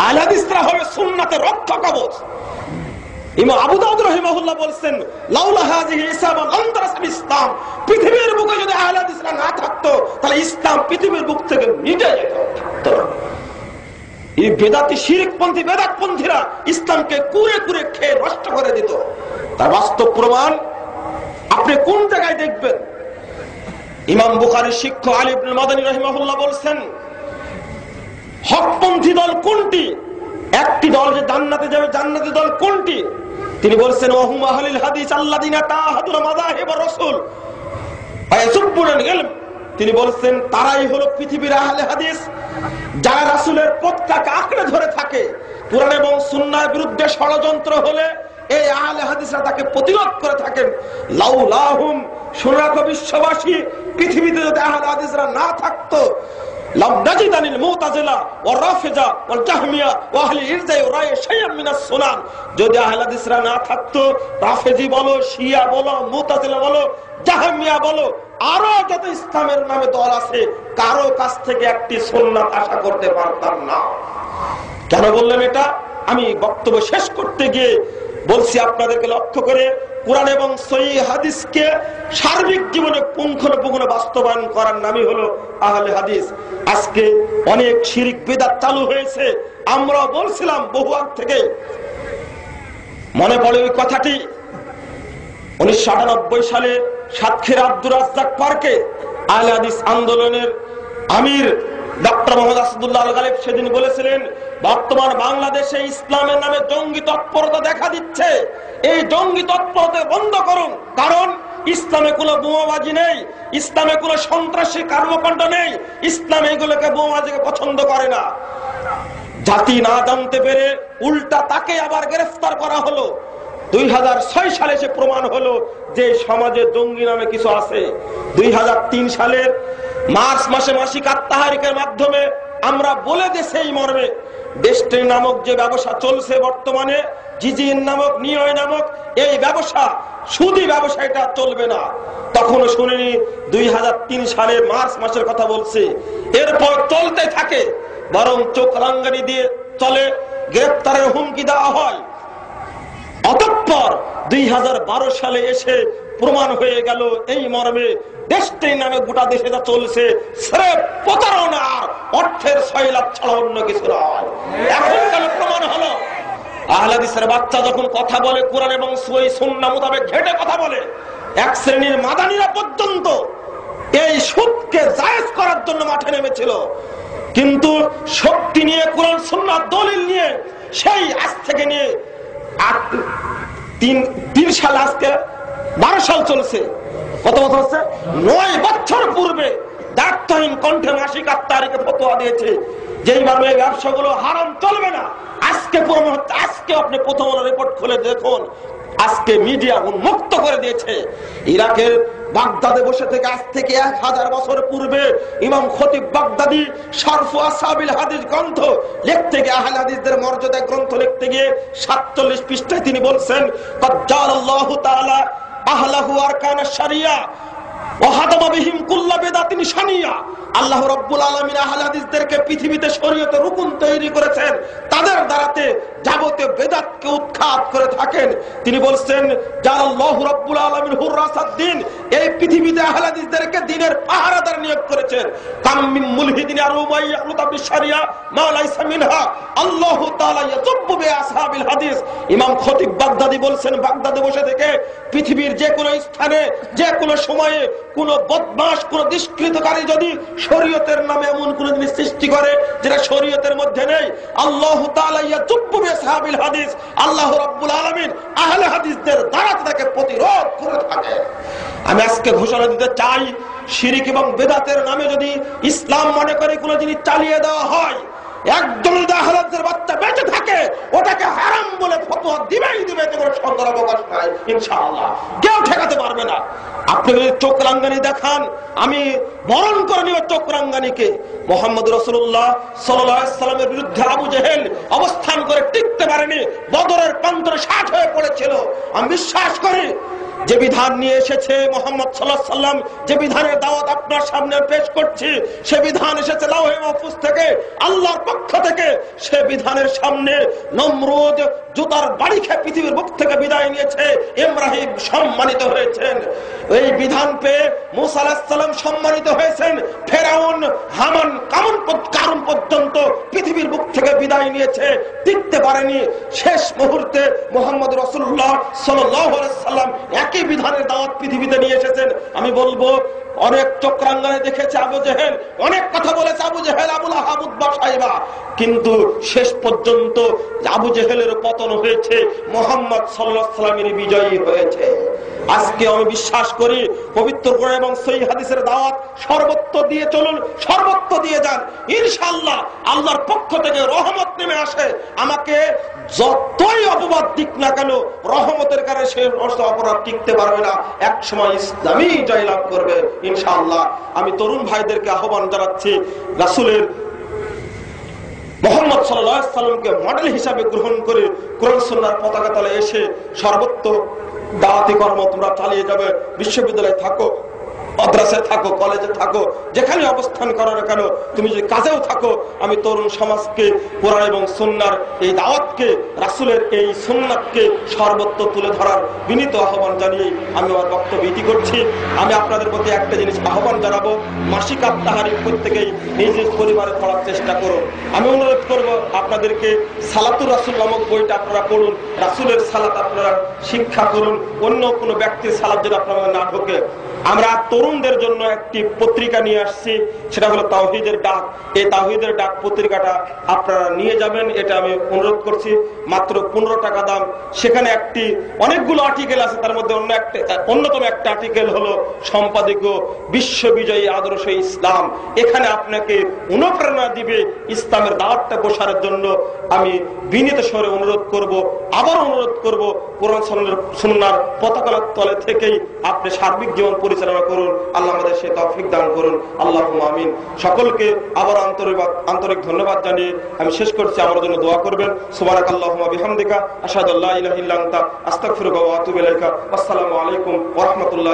আহলে হাদিসরা হবে সুন্নাতের রক্ষা কবচ। ইমাম আবু দাউদ রাহিমাহুল্লাহ বলেন, লাউলা হাযিহি ইসলাম আনতারাসাল ইসলাম, পৃথিবীর বুকে যদি আহলে হাদিসরা না থাকতো তাহলে ইসলাম পৃথিবীর বুক থেকে মিটে যেত। এই বেদাতি শিরকপন্থী বেদাতপন্থীরা ইসলামকে কুরে কুরে খেয়ে নষ্ট করে দিত। তার বাস্তব প্রমাণ আপনি কোন জায়গায় দেখবেন? ইমাম বুখারীর শিক্ষক আলী ইবনে মাদানী রাহিমাহুল্লাহ বলেন, হকপন্থী দল কোনটি? একটি দল যে জান্নাতে যাবে, জান্নাতি দল কোনটি? তিনি বলছেন, ওয়াহুম আহলুল হাদিস আল্লাযিনা তাহাদুল মাযাহিব রাসূল ফায়াসুবুল ইলম। তিনি বলছেন তারাই হলো পৃথিবীর আহলে হাদিস, যারা রাসূলের পথটাকে আঁকড়ে ধরে থাকে। কুরআন এবং সুন্নাহর বিরুদ্ধে ষড়যন্ত্র হলে এই আহলে হাদিসরা তাকে প্রতিরোধ করে থাকেন। লাউলাহুম, শুনে রাখো বিশ্ববাসী, পৃথিবীতে যদি আহলে হাদিসরা না থাকতো, লাম নাজিদানিল মুতাজিলা ওয়া রাফিজা ওয়াল জাহমিয়া ওয়া আহলি ইরজা ওয়া রায় শাইআম মিনাস সুনান। যদি আহলে হাদিসরা না থাকতো, রাফিজি বলো, শিয়া বলো, মুতাজিলা বলো, জাহমিয়া বলো, আরো যত ইসলামের নামে দল আছে, কারো কাছ থেকে একটি সুন্নাত আশা করতে পারতাম না। কেন বললেন এটা? আমি বক্তব্য শেষ করতে গিয়ে বলছি আপনাদেরকে লক্ষ্য করে, কোরআন এবং সহিহ হাদিসকে সার্বিক জীবনে পুঙ্খানুপুঙ্খ বাস্তবায়ন করার নামই হলো আহলে হাদিস। আজকে অনেক শিরক বিদআত চালু হয়েছে, আমরা বলছিলাম বহু আগ থেকে। মনে পড়ে ওই কথাটি 1998 সালে সাতক্ষীরা আব্দুর রাজ্জাক পার্কে আহলে হাদিস আন্দোলনের আমির ডক্টর মোহাম্মদ আসাদুল্লাহ আল গালিব সেদিন বলেছিলেন, বর্তমান বাংলাদেশে ইসলামের নামে জঙ্গি তৎপরতা দেখা দিচ্ছে, এই জঙ্গি তৎপরতা বন্ধ করুন। কারণ ইসলামে কোনো বোমাবাজি নেই, ইসলামে কোনো সন্ত্রাসী কর্মকাণ্ড নেই, ইসলাম এগুলোকে বোমাবাজিকে পছন্দ করে না। জাতি না জানতে পেরে উল্টা তাকে আবার গ্রেফতার করা হলো। 2006 সালে সে প্রমাণ হলো যে সমাজে জঙ্গি নামে কিছু আছে। 2003 সালের মার্চ মাসে মাসিক আত্মাহারিকের মাধ্যমে আমরা বলে দিয়েছি এই মর্মে, ডেস্টিনি নামক যে ব্যবসা চলছে বর্তমানে, জিজিএন নামক, নিয়য় নামক এই ব্যবসা, সুদি ব্যবসা, এটা চলবে না। তখনও শুনিনি, 2003 সালের মার্চ মাসের কথা বলছি। এরপর চলতে থাকে, বরং চোখ রাঙ্গানি দিয়ে চলে, গ্রেফতারের হুমকি দেওয়া হয়। অতঃপর 2012 সালে এসে প্রমাণ হয়ে গেল এই মর্মে, ডেস্টিনি নামে গোটা দেশে যা চলছে স্রেফ প্রতারণা, অর্থের সয়লাভ ছাড়া অন্য কিছু নয়। এখন কেন প্রমাণ হলো? আহলে হাদিসের বাচ্চা যখন কথা বলে, কোরআন এবং সহিহ সুন্নাহ মোতাবেক ঘেটে কথা বলে, এক শ্রেণীর মাদানীরা পর্যন্ত এই সুদকে জায়েজ করার জন্য মাঠে নেমেছিল। কিন্তু শক্তি নিয়ে, কোরআন সুন্নাহ দলিল নিয়ে, সেই আজ থেকে নিয়ে 3 সাল, আজকে 12 সাল চলছে, কত বছর হচ্ছে, 9 বছর পূর্বে দায়িত্বহীন কণ্ঠে মাসিক আত্মাহারিকে ফতোয়া দিয়েছে যেই মর্মে ব্যবসাগুলো হারাম, চলবে না। আজকে প্রমাণ হচ্ছে, আজকে আপনি প্রথম রিপোর্ট খুলে দেখুন, আজকে মিডিয়া উন্মুক্ত করে দিয়েছে। ইরাকের বাগদাদে বসে থেকে আজ থেকে 1000 বছর পূর্বে ইমাম খতিব বাগদাদি শারফু আসহাবিল হাদিস গ্রন্থ লিখতে গিয়ে, আহলে হাদিসদের মর্যাদা গ্রন্থ লিখতে গিয়ে 47 পৃষ্ঠায় তিনি বলছেন, ক্বাদ জাআলাল্লাহু তাআলা আহলাহু আরকানাশ শারিয়া ওয়া হাদামা বিহিম কুল্লা বিদআতিন শানিয়া। আল্লাহ রাব্বুল আলামিন আহলে হাদিসদেরকে পৃথিবীতে শরীয়তের রুকুন তৈরি করেছেন, তাদের দ্বারাতে যাবতীয় বিদআতকে উৎখাত করে থাকেন। তিনি বলছেন, জাআলাল্লাহু রাব্বুল আলামিন হুরাসাদ-দ্বীন, এই পৃথিবীতে আহলে হাদিসদেরকে দ্বীনের পাহারাদার নিয়োগ করেছেন। কাম মিন মুলহিদিন আরুমা ইয়াখলুতা বিশ-শারিয়া মা লাইসা মিনহা, আল্লাহু তাআলা ইয়াযুব্বু বিআসহাবিল হাদিস। ইমাম খতিব বাগদাদি বলছেন, বাগদাদে বসে থেকে পৃথিবীর যে কোনো স্থানে, যে কোনো সময়ে কোন বদমাশ, কোন দুষ্কৃতকারী যদি শরীয়তের নামে এমন কোন জিনিস সৃষ্টি করে যেটা শরীয়তের মধ্যে নেই, আল্লাহু তাআলা ইয়াযুব্বু বিআসহাবিল হাদিস, আল্লাহ রাব্বুল আলামিন আহলে হাদিসদের দ্বারা তাকে প্রতিরোধ করে থাকে। আমি আজকে ঘোষণা দিতে চাই, শিরক এবং বিদআতের নামে যদি ইসলাম মনে করে কোন জিনিস চালিয়ে দেওয়া হয়, একদম আহলে হাদিসের বাচ্চা বেঁচে থাকে, ওটাকে হারাম বলে ফতোয়া দিবেই দিবে, এতে কোনো সন্দেহের অবকাশ নাই ইনশাআল্লাহ, কেউ ঠেকাতে পারবে না। আপনি যদি চোখ রাঙ্গানি দেখান, আমি বরণ করে নিব চোখ রাঙ্গানিকে। মুহাম্মদ রাসূলুল্লাহ সাল্লাল্লাহু আলাইহি ওয়াসাল্লামের বিরুদ্ধে আবু জেহেল অবস্থান করে টিকতে পারেনি, বদরের প্রান্তরে 60 হয়ে পড়েছিল। আমি বিশ্বাস করি যে বিধান নিয়ে এসেছে মুহাম্মদ সাল্লাল্লাহু আলাইহি ওয়াসাল্লাম, যে বিধানের দাওয়াত আপনার সামনে পেশ করছি, সে বিধান এসেছে লাওহে মাহফুজ থেকে, আল্লাহর পক্ষ থেকে। সে বিধানের সামনে নমরুদ জুতার বাড়ি খেয়ে পৃথিবীর বুক থেকে বিদায় নিয়েছে, ইব্রাহিম সম্মানিত হয়েছেন। এই বিধান পেয়ে মুসা আলাইহিস সালাম সম্মানিত হয়েছেন, ফেরাউন, হামান, কারুন পর্যন্ত পৃথিবীর বুক থেকে বিদায় নিয়েছে, টিকতে পারেনি। শেষ মুহূর্তে মুহাম্মদ রাসূলুল্লাহ সাল্লাল্লাহু আলাইহি ওয়াসাল্লাম একই বিধানের দাওয়াত পৃথিবীতে নিয়ে এসেছেন। আমি বলবো, অনেক চক্রাঙ্গনে দেখেছে আবু জেহেল, অনেক কথা বলেছে আবু জেহেল, আবু লাহাব, উতবা, শাইবা, কিন্তু শেষ পর্যন্ত আবু জেহেলের পতন হয়েছে, মুহাম্মদ সাল্লাল্লাহু আলাইহি ওয়াসাল্লামের বিজয়ী হয়েছে। আজকে আমি বিশ্বাস করি পবিত্র কোরআন এবং সহিহ হাদিসের দাওয়াত সর্বত্র সর্বত্র দিয়ে চলুন, সর্বত্র দিয়ে যান, ইনশাআল্লাহ আল্লাহর পক্ষ থেকে রহমত নেমে আসে। আমাকে যতই অপবাদ দিক না কেন, রহমতের কারণে সে অপরাধ টিকতে পারবে না, এক সময় ইসলামই জয়লাভ করবে ইনশাআল্লাহ। আমি তরুণ ভাইদেরকে আহ্বান জানাচ্ছি, রাসূলের মুহাম্মদ সাল্লাল্লাহু আলাইহি সাল্লামকে মডেল হিসাবে গ্রহণ করে কোরআন সুন্নাহর পতাকা তলে এসে সর্বত্র দাওয়াতি কর্ম তোমরা চালিয়ে যাবে। বিশ্ববিদ্যালয়ে থাকো, মাদ্রাসায় থাকো, কলেজে থাকো, যেখানে অবস্থান করো না কেন, তুমি যদি কাজেও থাকো, আমি তরুণ সমাজকে কোরআন এবং সুন্নাহর এই দাওয়াতকে, রাসূলের এই সুন্নাতকে সর্বত্র তুলে ধরার বিনীত আহ্বান জানিয়ে আমি আমার বক্তব্য ইতি করছি। আমি আপনাদের প্রতি একটা জিনিস আহ্বান জানাবো, মাসিক আত্মাহারি প্রত্যেকেই নিজ পরিবারে পড়ার চেষ্টা করুন। আমি অনুরোধ করব আপনাদেরকে সালাতুর রাসূল নামক বইটা আপনারা পড়ুন, রাসূলের সালাত আপনারা শিক্ষা করুন, অন্য কোনো ব্যক্তির সালাত যেন আপনারা না ঢোকে। আমরা তরুণদের জন্য একটি পত্রিকা নিয়ে আসছি, সেটা হলো তাওহীদের ডাক। এই তাওহীদের ডাক পত্রিকাটা আপনারা নিয়ে যাবেন, এটা আমি অনুরোধ করছি। মাত্র 15 টাকা দাম। সেখানে অনেকগুলো আর্টিকেল আছে, তার মধ্যে অন্যতম একটা আর্টিকেল হলো সম্পাদকীয় বিশ্ববিজয়ী আদর্শ ইসলাম। এখানে আপনাকে অনুপ্রেরণা দিবে ইসলামের দাওয়াতটা প্রসারের জন্য। আমি বিনীত স্বরে অনুরোধ করব, আবার অনুরোধ করব, কোরআন সুন্নাহর পতাকার তলে থেকেই আপনি সার্বিক জীবন পরিচালনা করুন। আল্লাহ আমাদের সেই তৌফিক দান করুন, আল্লাহুম্মা আমিন। সকলকে আবার আন্তরিক ধন্যবাদ জানিয়ে আমি শেষ করছি। আমার জন্য দোয়া করবেন। সুবহানাকাল্লাহুম্মা বিহামদিকা আশহাদু আল্লা ইলাহা ইল্লা আনতা আস্তাগফিরুকা ওয়া আতুবু ইলাইকা। আসসালামু আলাইকুম ওয়া রাহমাতুল্লাহি